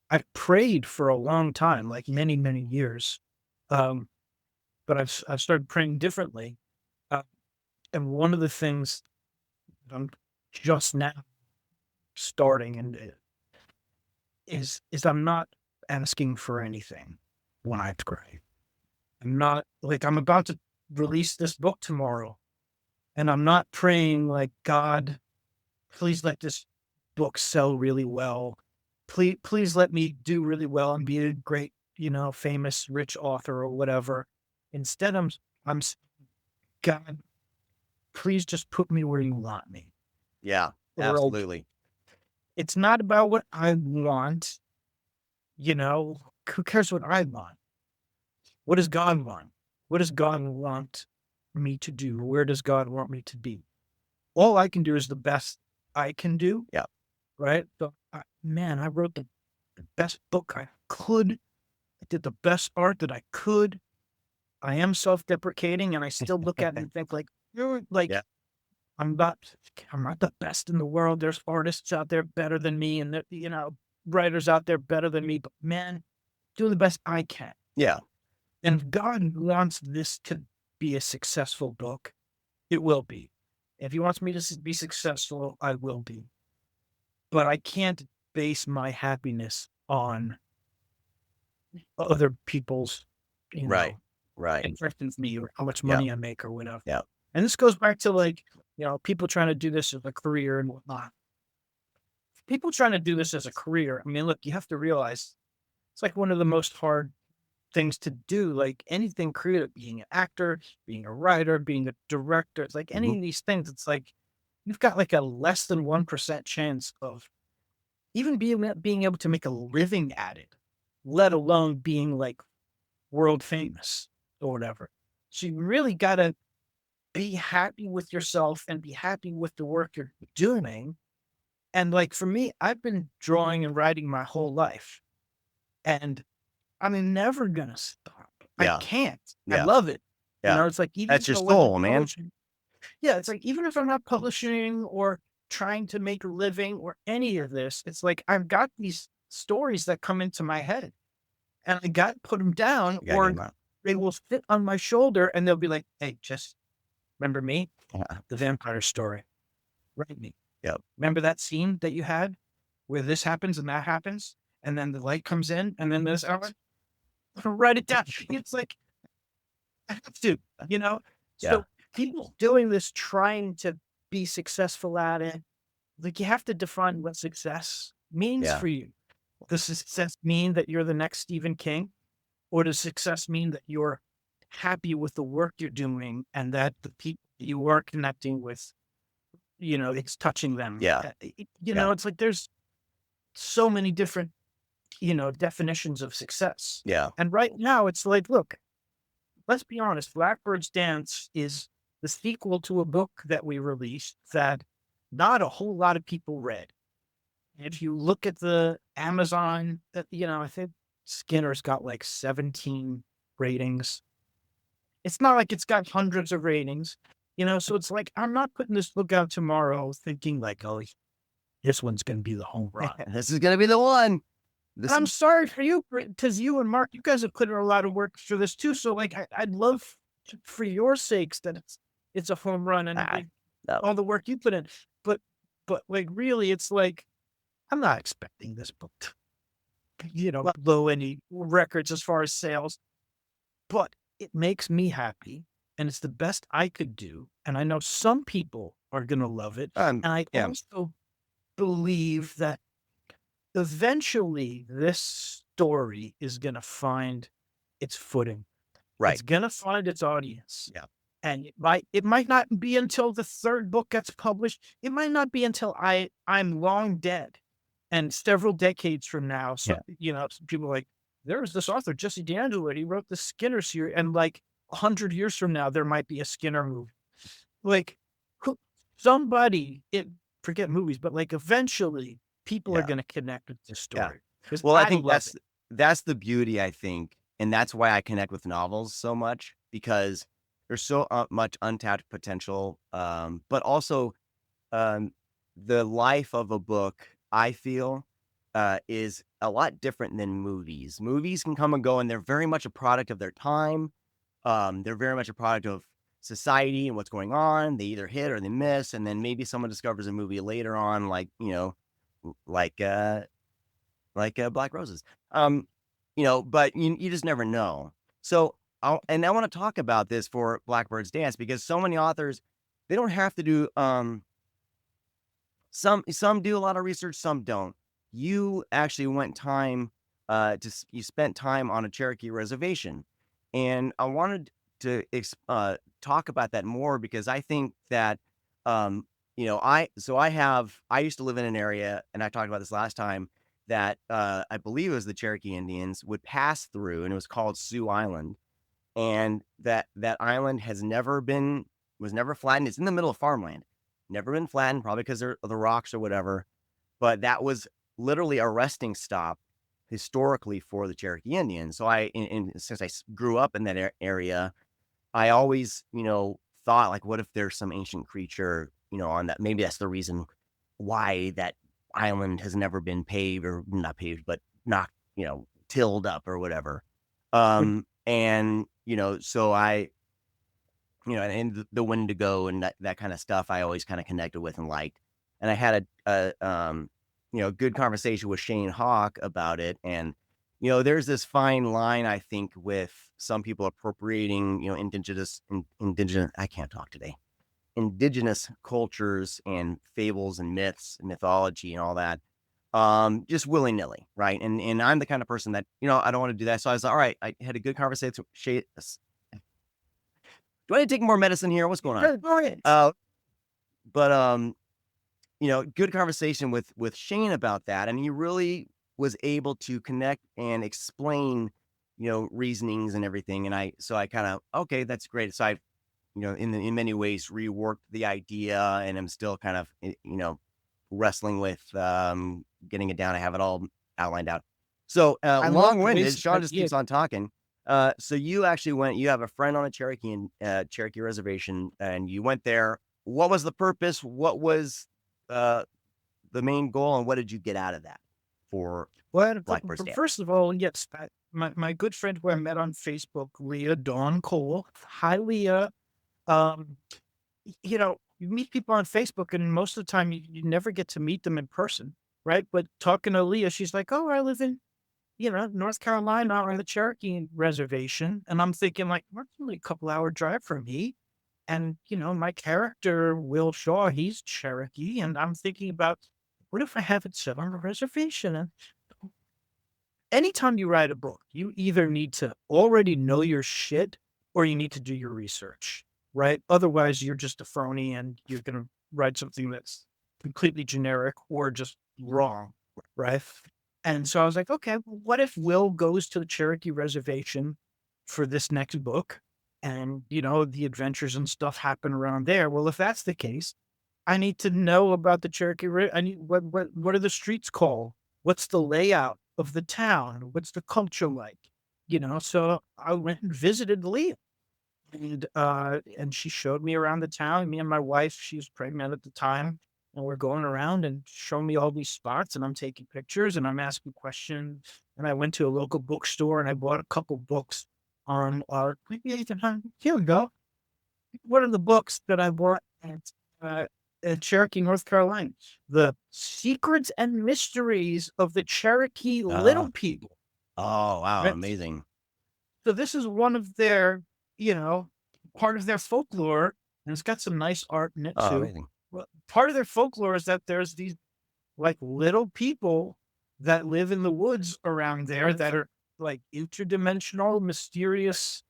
I've prayed for a long time, like many, many years. But I've started praying differently. Uh, And one of the things I'm just now starting and is I'm not asking for anything when I pray. I'm not like I'm about to release this book tomorrow, and I'm not praying like God, please let this book sell really well. Please let me do really well and be a great, famous, rich author or whatever. Instead, God, please just put me where you want me. Yeah, Or absolutely. it's not about what I want, who cares what I want? What does God want? What does God want me to do? Where does God want me to be? All I can do is the best I can do, Yeah. right? So, man, I wrote the best book I could. I did the best art that I could. I am self-deprecating, and I still look at it and think like, you're like, Yeah. I'm not, I'm not the best in the world. There's artists out there better than me, and writers out there better than me. But man, do the best I can. Yeah. And if God wants this to be a successful book, it will be. If he wants me to be successful, I will be. But I can't base my happiness on other people's, you Right. know, Right. impressions of me or how much Yeah. money I make or whatever. Yeah. And this goes back to like, people trying to do this as a career and whatnot. People trying to do this as a career. I mean, look, you have to realize it's like one of the most hard things to do, like anything creative, being an actor, being a writer, being a director. It's like any Mhm. of these things, it's like you've got like a less than 1% chance of even being able to make a living at it, let alone being like world famous or whatever. So you really gotta be happy with yourself and be happy with the work you're doing. And like for me, I've been drawing and writing my whole life. And I'm never gonna stop. I Yeah. can't. I Yeah. love it. Yeah. It's like even That's if your I wasn't soul, man. publishing, yeah, it's like even if I'm not publishing or trying to make a living or any of this, it's like I've got these stories that come into my head and I got to put them down You gotta get or 'em out. they will sit on my shoulder and they'll be like, hey, just remember me? Yeah. The vampire story. Write me. Yep. Remember that scene that you had where this happens and that happens? And then the light comes in and then this, write it down. It's like, I have to, you know? Yeah. So people doing this, trying to be successful at it, like you have to define what success means Yeah. for you. Does success mean that you're the next Stephen King? Or does success mean that you're happy with the work you're doing and that the people that you are connecting with, it's touching them? Yeah. Yeah. It's like there's so many different, definitions of success. Yeah. And right now it's like, look, let's be honest, Blackbird's Dance is the sequel to a book that we released that not a whole lot of people read. If you look at the Amazon, I think Skinner's got like 17 ratings. It's not like it's got hundreds of ratings, so it's like I'm not putting this book out tomorrow thinking like, oh, this one's going to be the home run. This is gonna be the one. And I'm sorry for you, because you and Mark, you guys have put in a lot of work for this too. So like, I'd love for your sakes that it's a home run and like, No. all the work you put in. But like, really, it's like I'm not expecting this book to, blow any records as far as sales, but it makes me happy, and it's the best I could do. And I know some people are gonna love it, and I Yeah. also believe that eventually this story is going to find its footing. Right. It's going to find its audience. Yeah. And it might not be until the third book gets published. It might not be until I'm long dead and several decades from now. So, some people are like, there was this author, Jesse D'Angelo, he wrote the Skinner series. And like 100 years from now, there might be a Skinner movie. Like somebody, forget movies, but like eventually people are Yeah. going to connect with this Yeah. story. 'Cause Well, I I think love it. that's the beauty, I think, and that's why I connect with novels so much because there's so much untapped potential. But also, um, the life of a book, I feel, is a lot different than movies. Movies can come and go, and they're very much a product of their time. They're very much a product of society and what's going on. They either hit or they miss, and then maybe someone discovers a movie later on, like like Black Roses. Um, but you just never know. So I want to talk about this for Blackbird's Dance because so many authors, they don't have to do some do a lot of research, some don't. You actually went time you spent time on a Cherokee reservation, and I wanted to talk about that more because I think that I used to live in an area, and I talked about this last time, that I believe it was the Cherokee Indians would pass through, and it was called Sioux Island, and that island was never flattened. It's in the middle of farmland, never been flattened, probably because of the rocks or whatever. But that was literally a resting stop historically for the Cherokee Indians. So since grew up in that area, I always thought, like, what if there's some ancient creature on that? Maybe that's the reason why that island has never been paved, or not paved, but not tilled up or whatever. And so and the Wendigo and that kind of stuff, I always kind of connected with and liked. And I had a good conversation with Shane Hawk about it. And, there's this fine line, I think, with some people appropriating, indigenous, I can't talk today, indigenous cultures and fables and myths and mythology and all that, just willy nilly. Right. And I'm the kind of person that, I don't want to do that. So I was like, all right, I had a good conversation with Shane. Do I need to take more medicine here? What's going on? Go ahead. But good conversation with Shane about that, and he really was able to connect and explain, reasonings and everything. And I kind of, okay, that's great. So I, in many ways reworked the idea, and I'm still kind of, wrestling with getting it down. I have it all outlined out. So long-winded. Sean just keeps on talking. So you actually you have a friend on a Cherokee reservation, and you went there. What was the purpose? What was the main goal, and what did you get out of that for Blackbird's Dance? First of all, yes, my good friend who I met on Facebook, Leah Dawn Cole. Hi, Leah. You meet people on Facebook, and most of the time you never get to meet them in person, right? But talking to Leah, she's like, "Oh, I live in North Carolina on the Cherokee reservation." And I'm thinking, like, that's only a couple hour drive from me. And, my character, Will Shaw, he's Cherokee. And I'm thinking about, what if I have it set on a reservation? And anytime you write a book, you either need to already know your shit, or you need to do your research, right? Otherwise, you're just a phony and you're going to write something that's completely generic or just wrong, right? And so I was like, okay, well, what if Will goes to the Cherokee reservation for this next book, and, the adventures and stuff happen around there? Well, if that's the case, I need to know about the Cherokee. I need, what are the streets called? What's the layout of the town? What's the culture like? So I went and visited Leah, and she showed me around the town. Me and my wife, she was pregnant at the time, and we're going around and showing me all these spots, and I'm taking pictures and I'm asking questions. And I went to a local bookstore and I bought a couple books on here we go. One of the books that I bought at Cherokee, North Carolina, The Secrets and Mysteries of the Cherokee Little People. Oh, wow. Right? Amazing. So this is one of their, part of their folklore, and it's got some nice art in it too. Amazing. Well, part of their folklore is that there's these, like, little people that live in the woods around there that are like interdimensional, mysterious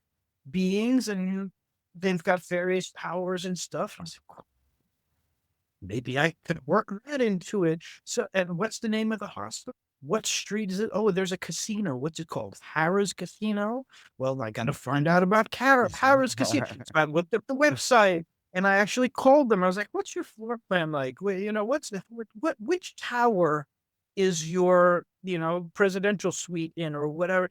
beings, and they've got various powers and stuff. I was like, maybe I could work that into it. So, and what's the name of the hospital? What street is it? Oh, there's a casino. What's it called? Harrah's Casino? Well, I got to find out about Harrah's Casino. So I looked up the website, and I actually called them. I was like, what's your floor plan like? Well, which tower is your, presidential suite in, or whatever?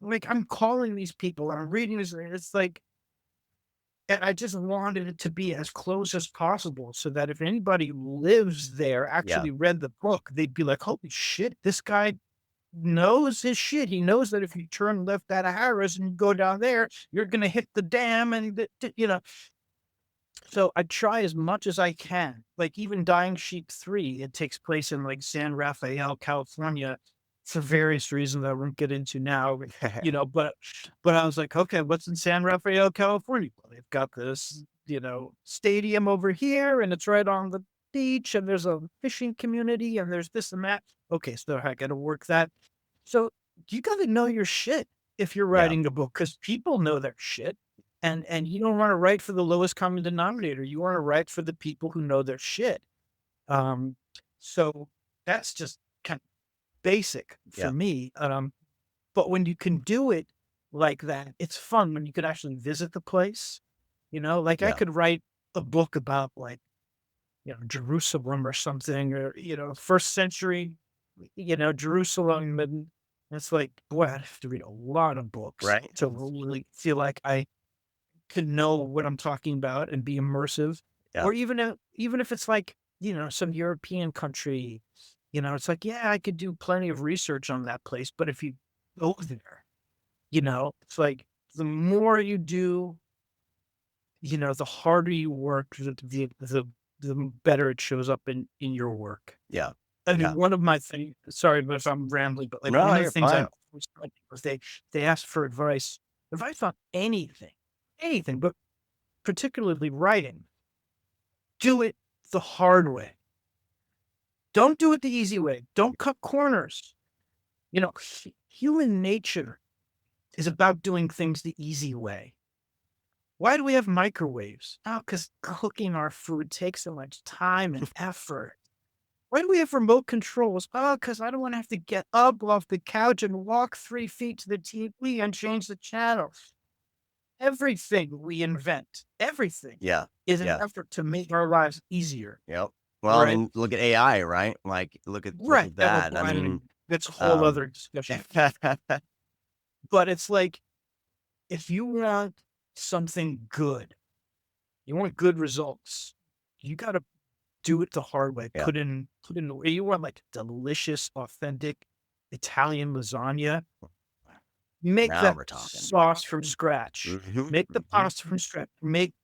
Like, I'm calling these people, I'm reading this, and it's like, and I just wanted it to be as close as possible, so that if anybody lives there, actually read the book, they'd be like, holy shit, this guy knows his shit. He knows that if you turn left out of Harris and go down there, you're gonna hit the dam and so I try as much as I can. Like even Dying Sheep 3, it takes place in like San Rafael, California, for various reasons I won't get into now. But I was like, okay, what's in San Rafael, California? Well, they've got this, stadium over here, and it's right on the beach, and there's a fishing community, and there's this and that. Okay, so I gotta work that. So you gotta know your shit if you're Yeah. writing a book, because people know their shit. And you don't wanna write for the lowest common denominator, you wanna write for the people who know their shit. Um, so that's just kind of basic for Yeah. me, but when you can do it like that, it's fun when you could actually visit the place, like, I Yeah. could write a book about, like, Jerusalem or something or, 1st century, Jerusalem, and it's like, boy, I'd have to read a lot of books Right. to really feel like I to know what I'm talking about and be immersive, Yeah. or even if it's like, some European country, it's like, yeah, I could do plenty of research on that place, but if you go there, it's like the more you do, the harder you work, the better it shows up in your work. Yeah. I mean, Yeah. one of my things, sorry if I'm rambling, but like No, one of the you're things I fine. always tell people is they ask for advice on anything, but particularly writing. Do it the hard way. Don't do it the easy way. Don't cut corners. Human nature is about doing things the easy way. Why do we have microwaves? Oh, because cooking our food takes so much time and effort. Why do we have remote controls? Oh, because I don't want to have to get up off the couch and walk 3 feet to the TV and change the channel. Everything we invent, everything Yeah. is an Yeah. effort to make our lives easier, Yep. Well, I right? mean, look at AI, right? Like, look Right. at Yeah, well, that. I I mean, mean, that's a whole um, other discussion. But it's like, if you want something good, you want good results, you gotta do it the hard way. yeah. Put in the way you want, like delicious, authentic Italian lasagna. Make Now that we're talking. sauce from scratch. Mhm. Make the Mhm. pasta from scratch.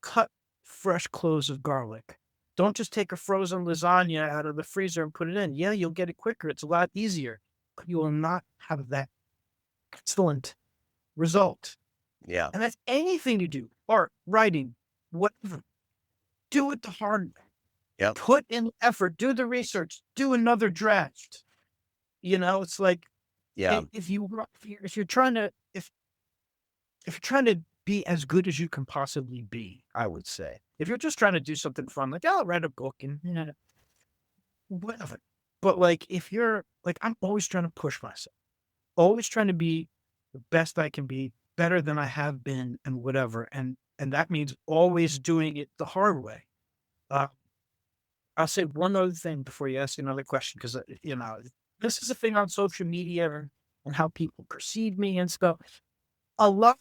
Cut fresh cloves of garlic. Don't just take a frozen lasagna out of the freezer and put it in. Yeah, you'll get it quicker. It's a lot easier, but you will not have that excellent result. Yeah. And that's anything you do, art, writing, whatever. Do it the hard way. Yep. Put in effort. Do the research. Do another draft. It's like Yeah. if you're trying to if you're trying to be as good as you can possibly be, I would say. If you're just trying to do something fun, like, "Oh, I'll write a book and, whatever." But, like, if you're like, I'm always trying to push myself, always trying to be the best I can be, better than I have been and whatever, and that means always doing it the hard way. Uh, I'll say one other thing before you ask another question, 'cause, this is a thing on social media and how people perceive me and stuff. A lot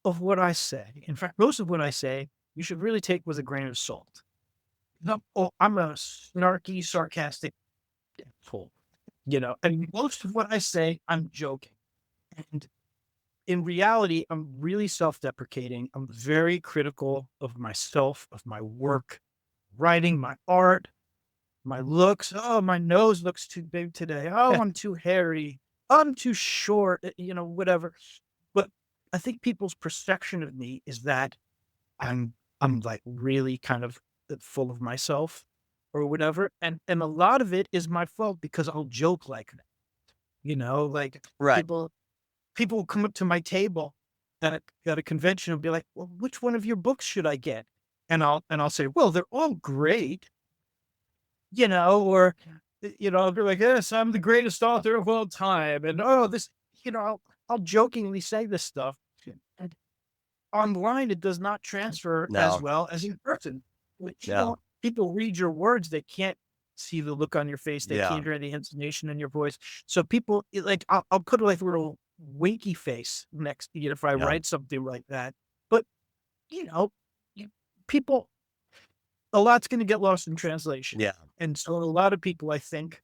of what I say, in fact, most of what I say, you should really take with a grain of salt. No, oh, I'm a snarky, sarcastic fool, and most of what I say, I'm joking. And in reality, I'm really self-deprecating. I'm very critical of myself, of my work, writing, my art, my looks. Oh, my nose looks too big today. Oh, I'm too hairy. I'm too short, whatever. But I think people's perception of me is that I'm like really kind of full of myself or whatever. And a lot of it is my fault because I'll joke like that. Like Right. people will come up to my table at a convention and be like, well, which one of your books should I get? And I'll say, well, they're all great, or I'll be like, yes, I'm the greatest author of all time. And oh, this, I'll jokingly say this stuff. And online, it does not transfer as No. well as in person. When No. people read your words, they can't see the look on your face, they Yeah. can't hear the intonation in your voice. So people like I'll put like a little winky face next to you if I Yeah. write something like that. But you know, you, people a lot's gonna get lost in translation. Yeah. And so a lot of people I think,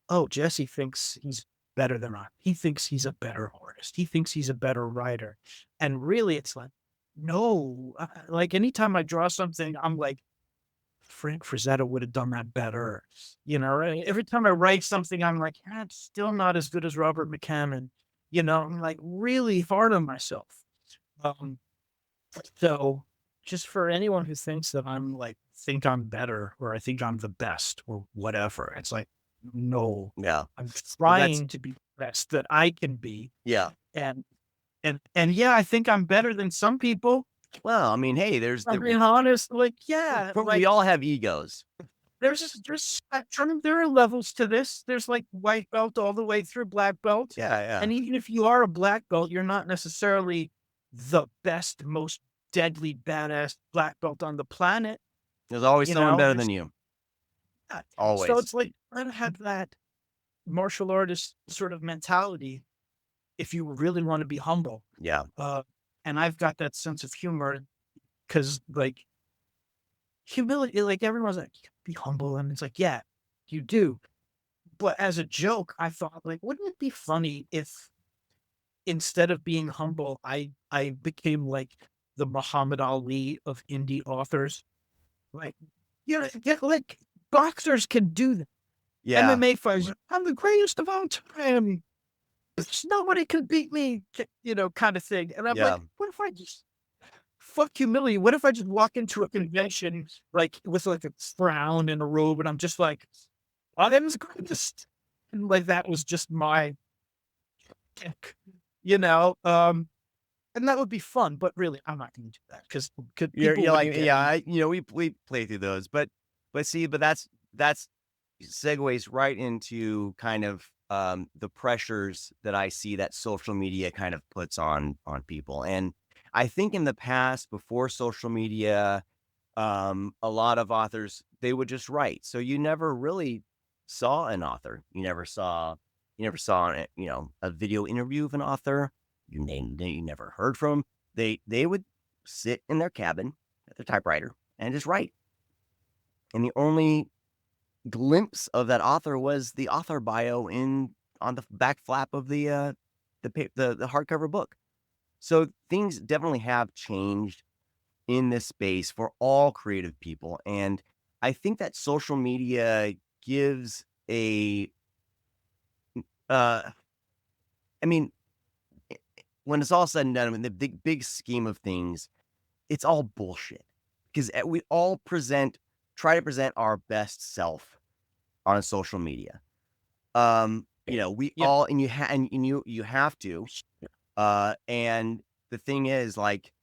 oh, Jesse thinks he's better than I. He thinks he's a better artist. He thinks he's a better writer. And really, it's like, no. Like anytime I draw something, I'm like, Frank Frazetta would have done that better. Right? Every time I write something, I'm like, it's still not as good as Robert McCammon. I'm like really hard on myself. Um, so just for anyone who thinks that I'm like, think I'm better or I think I'm the best or whatever, it's like, no, Yeah. I'm Well, that's trying to be the best that I can be. yeah. And and yeah, I think I'm better than some people. Well, I mean, hey, there's I'm the being honest, like, yeah, we like all have egos. there's spectrum. There are levels to this. There's like white belt all the way through black belt. Yeah, yeah. And even if you are a black belt, you're not necessarily the best, most deadly, badass black belt on the planet. There's always someone better There's than you. that. So Always. it's like try to have that martial artist sort of mentality if you really want to be humble. Yeah. And I've got that sense of humor because like humility, like everyone's like, be humble. And it's like, yeah, you do. But as a joke, I thought like, wouldn't it be funny if instead of being humble, I became like the Muhammad Ali of indie authors? Like, yeah, like boxers can do that. Yeah. MMA fighters, I'm the greatest of all time. Nobody can beat me, kind of thing. And I'm like, Yeah. what if I just fuck humility? What if I just walk into a convention like with like a frown and a robe, and I'm just like, I am the greatest, and like that was just my kick, and that would be fun. But really, I'm not going to do that because people You're wouldn't like, get yeah, me. we play through those, but see, but that's segues right into kind of the pressures that I see that social media kind of puts on people. And I think in the past, before social media, a lot of authors, they would just write. So you never really saw an author. You never saw a video interview of an author. You never heard from 'em. They would sit in their cabin at their typewriter and just write. And the only glimpse of that author was the author bio in on the back flap of the hardcover book. So things definitely have changed in this space for all creative people, and I think that social media gives a uh I mean, when it's all said and done, in the big scheme of things, it's all bullshit because we all try to present our best self on social media. We Yeah, all, and you have to, and the thing is, like,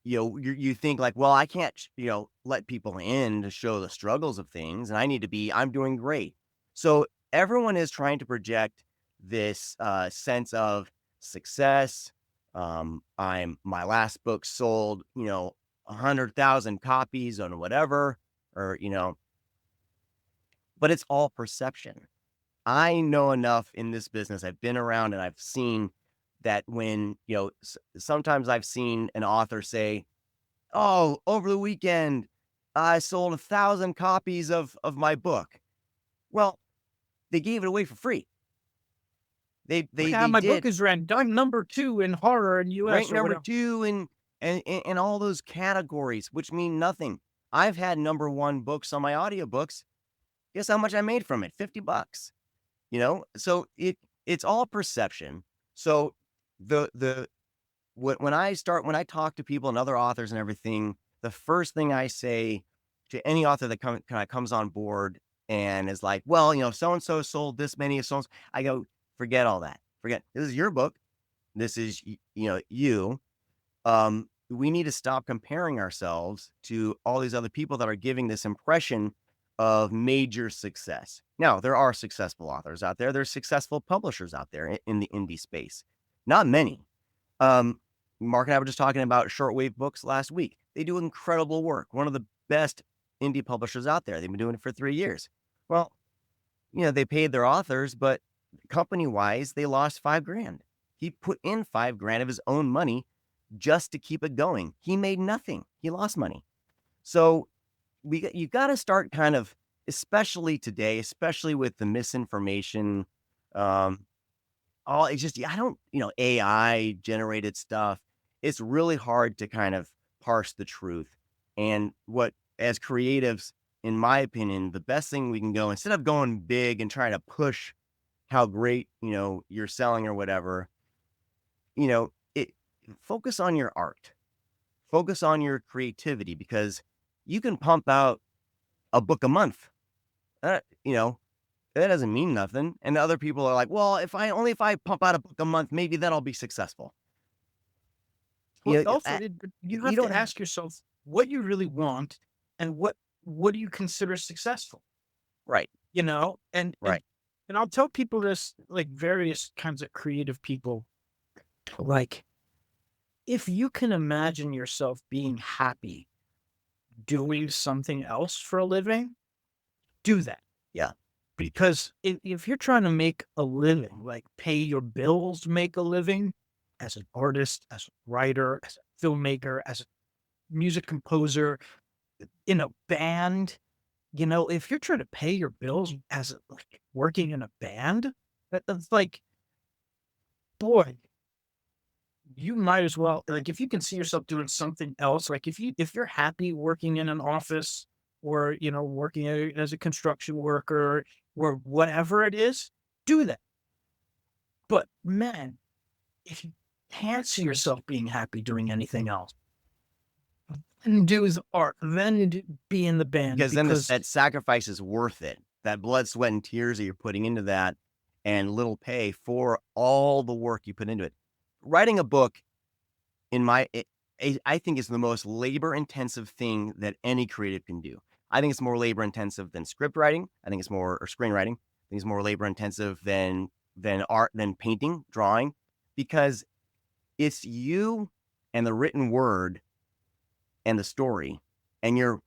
you think like, well, I can't, let people in to show the struggles of things, and I'm doing great. So everyone is trying to project this sense of success. My last book sold, 100,000 copies on whatever, or, but it's all perception. I know enough in this business. I've been around and I've seen that when, sometimes I've seen an author say, "Oh, over the weekend, I sold 1,000 copies of my book." Well, they gave it away for free. yeah, They my book did. is ranked. I'm number 2 in horror in U.S. Rank or number whatever. 2 in all those categories, which mean nothing. I've had number 1 books on my audiobooks. Guess how much I made from it? $50. So it's all perception. So the when I talk to people and other authors and everything, the first thing I say to any author that kind of comes on board and is like, well, so and so sold this many of so, I go, forget all that. Forget, this is your book. This is you. We need to stop comparing ourselves to all these other people that are giving this impression of major success. Now, there are successful authors out there. There's successful publishers out there in the indie space. Not many. Um, Mark and I were just talking about shortwave books last week. They do incredible work. One of the best indie publishers out there. They've been doing it for 3 years. Well, they paid their authors, but company wise, they lost $5,000. He put in $5,000 of his own money just to keep it going. He made nothing. He lost money. So you got to start kind of, especially today, especially with the misinformation, Um, all it's just I don't, AI generated stuff. It's really hard to kind of parse the truth. And what as creatives, in my opinion, the best thing we can go instead of going big and trying to push how great, you're selling or whatever, it focus on your art. Focus on your creativity because you can pump out a book a month. Uh, you know, that doesn't mean nothing. And other people are like, well, if I pump out a book a month, maybe then I'll be successful. Well, You know, also, you you have don't to have ask yourself what you really want and what do you consider successful? right, You know, right. and I'll tell people this, like various kinds of creative people, like if you can imagine yourself being happy doing something else for a living, do that. Yeah, Because if you're trying to make a living, like pay your bills, make a living as an artist, as a writer, as a filmmaker, as a music composer, in a band, if you're trying to pay your bills as like working in a band, that's like, boy, you might as well like if you can see yourself doing something else, like if you're happy working in an office or working as a construction worker or whatever it is, do that. But man, if you can't see yourself being happy doing anything else, then do is art. Then be in the band because then because that sacrifice is worth it. That blood, sweat, and tears that you're putting into that, and little pay for all the work you put into it. Writing a book, in my, I think is the most labor intensive thing that any creative can do. I think it's more labor intensive than script writing. I think it's more or screenwriting. I think it's more labor intensive than art than painting, drawing, because it's you and the written word and the story, and you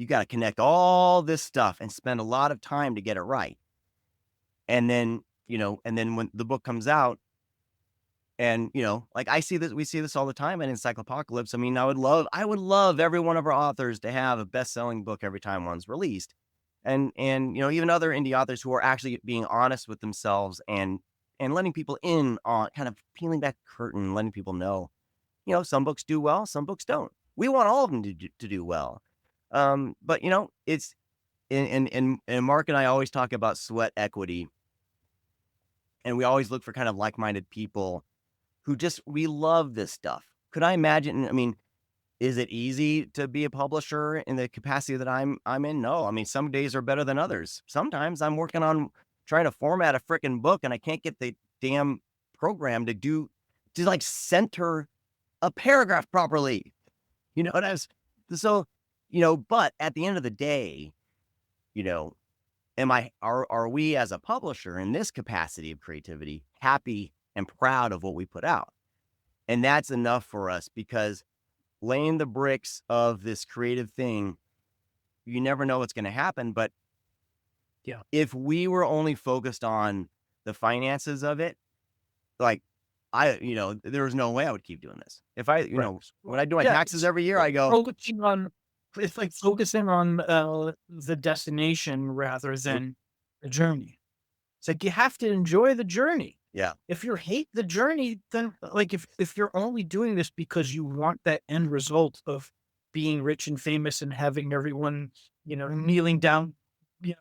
got to connect all this stuff and spend a lot of time to get it right. And then when the book comes out, and like we see this all the time in Encyclopocalypse. I mean, I would love every one of our authors to have a best-selling book every time one's released. And even other indie authors who are actually being honest with themselves and letting people in on kind of peeling back the curtain, letting people know, some books do well, some books don't. We want all of them to do well. But it's and Mark and I always talk about sweat equity, and we always look for kind of like-minded people who just we love this stuff. Could I imagine? I mean, is it easy to be a publisher in the capacity that I'm in? No. I mean, some days are better than others. Sometimes I'm working on trying to format a freaking book and I can't get the damn program to like center a paragraph properly. That's so, but at the end of the day, you know, are we as a publisher in this capacity of creativity happy and proud of what we put out? And that's enough for us because laying the bricks of this creative thing, you never know what's going to happen. But yeah, if we were only focused on the finances of it, like there was no way I would keep doing this. If right. when Well, I do my yeah, taxes every year, I go, it's like focusing on the destination rather "Mm, than the journey. It's like you have to enjoy the journey. yeah, If you hate the journey, then like if you're only doing this because you want that end result of being rich and famous and having everyone, kneeling down, you know,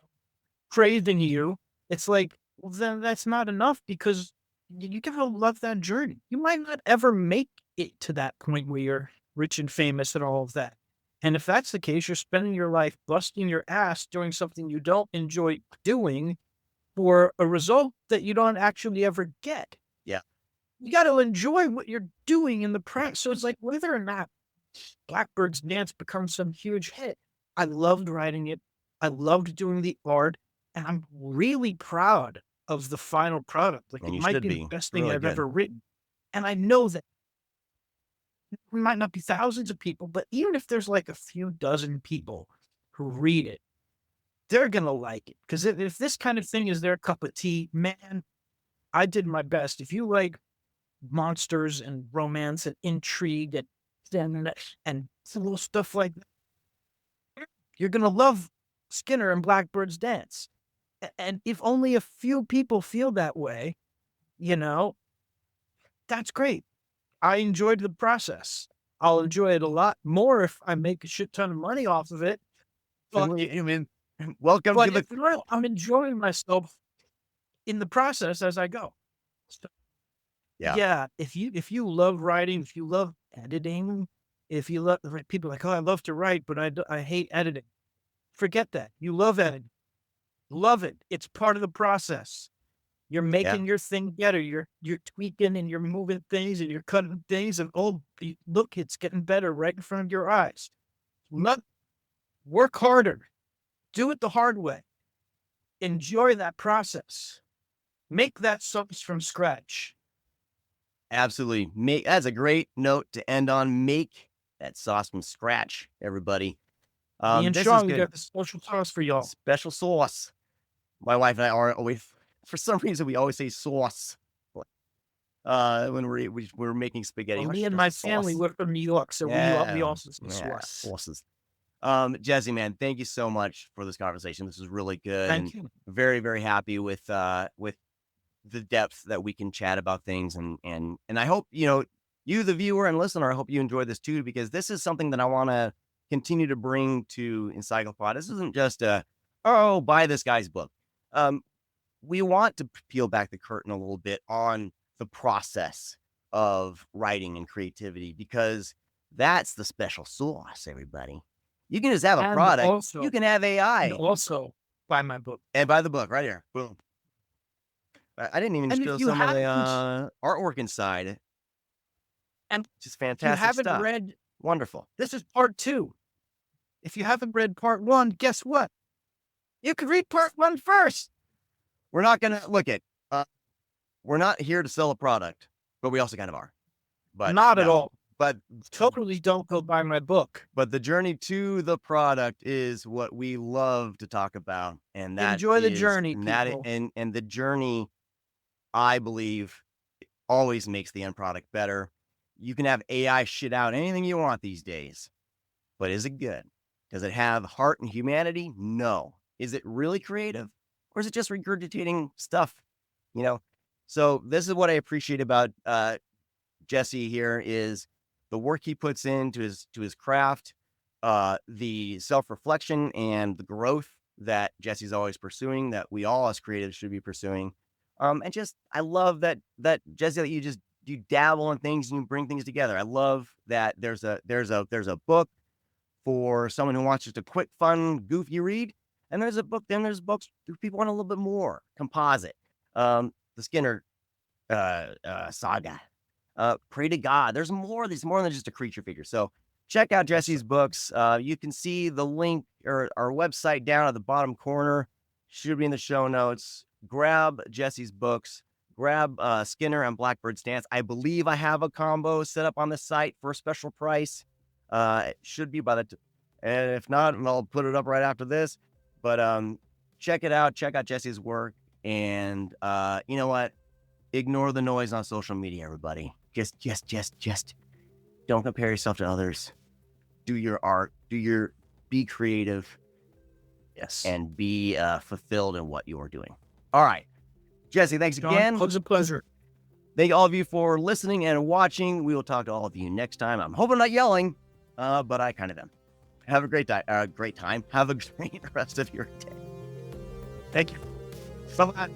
praising you, it's like, well, then that's not enough because you gotta love that journey. You might not ever make it to that point where you're rich and famous and all of that. And if that's the case, you're spending your life busting your ass doing something you don't enjoy doing for a result that you don't actually ever get. yeah, You got to enjoy what you're doing in the press. So it's like whether or not Blackbird's Dance becomes some huge hit. I loved writing it. I loved doing the art, and I'm really proud of the final product. Like and it you might should be the be best thing really I've good." ever written. And I know that there might not be thousands of people, but even if there's like a few dozen people who read it, they're gonna like it. Because if this kind of thing is their cup of tea, man, I did my best. If you like monsters and romance and intrigue and little stuff like that, you're gonna love Skinner and Blackbird's Dance. And if only a few people feel that way, you know, that's great. I enjoyed the process. I'll enjoy it a lot more if I make a shit ton of money off of it. But Well, I mean, welcome to but the if not, I'm enjoying myself in the process as I go. So, yeah, yeah, if you love writing, if you love editing, if you love people are like, oh, I love to write, but I hate editing. Forget that. You love editing. Love it. It's part of the process. You're yeah, making your thing better. You're tweaking and you're moving things and you're cutting things and oh, look, it's getting better right in front of your eyes. Not work harder. Do it the hard way. Enjoy that process. Make that sauce from scratch. absolutely. Make that's a great note to end on. Make that sauce from scratch, everybody. Me and This is Sean, we good. got the special sauce for y'all. Special sauce. My wife and I are always, for some reason, we always say sauce. When we're making spaghetti. Well, Oh, me and just my family, sauce. we're from New York, so we Yeah, also say yeah, sauce. sauces. Jesse, man, thank you so much for this conversation. This is really good, and Thank you. very, very happy with the depth that we can chat about things, and I hope you, the viewer and listener, I hope you enjoy this too, because this is something that I want to continue to bring to Encyclopod. This isn't just buy this guy's book. Um, we want to peel back the curtain a little bit on the process of writing and creativity, because that's the special sauce, everybody. You can just have a And product. You also, can have and AI also buy my book. and buy the book right here. Boom. I didn't even And show if you some of the haven't, artwork inside. and Just if you fantastic haven't stuff. read, Wonderful. this is part 2. If you haven't read part 1, guess what? You can read part 1 first. We're not gonna look at. We're not here to sell a product, but we also kind of are. But Not at no. all. But Totally don't go buy my book. but the journey to the product is what we love to talk about, and that Enjoy the is journey, and that people. and the journey, I believe, always makes the end product better. You can have AI shit out anything you want these days, but is it good? Does it have heart and humanity? No. Is it really creative, or is it just regurgitating stuff? You know. So this is what I appreciate about Jesse here is the work he puts into his craft, the self-reflection and the growth that Jesse's always pursuing, that we all as creatives should be pursuing. And just I love that Jesse, that you dabble in things and you bring things together. I love that there's a book for someone who wants just a quick, fun, goofy read, and there's books if people want a little bit more composite. The Skinner Saga. Pray to God. There's more. There's more than just a creature figure. So check out Jesse's books. You can see the link or our website down at the bottom corner. Should be in the show notes. Grab Jesse's books. Grab Skinner and Blackbirds Dance. I believe I have a combo set up on the site for a special price. It should be and if not, I'll put it up right after this. But check it out. Check out Jesse's work. And you know what? Ignore the noise on social media, everybody. Just don't compare yourself to others. Do your art. Be creative. Yes. And be fulfilled in what you are doing. All right. Jesse, thanks John, again. it was a pleasure. Thank all of you for listening and watching. We will talk to all of you next time. I'm hoping not yelling, but I kind of am. Have a great time. Have a great rest of your day. Thank you. Bye-bye.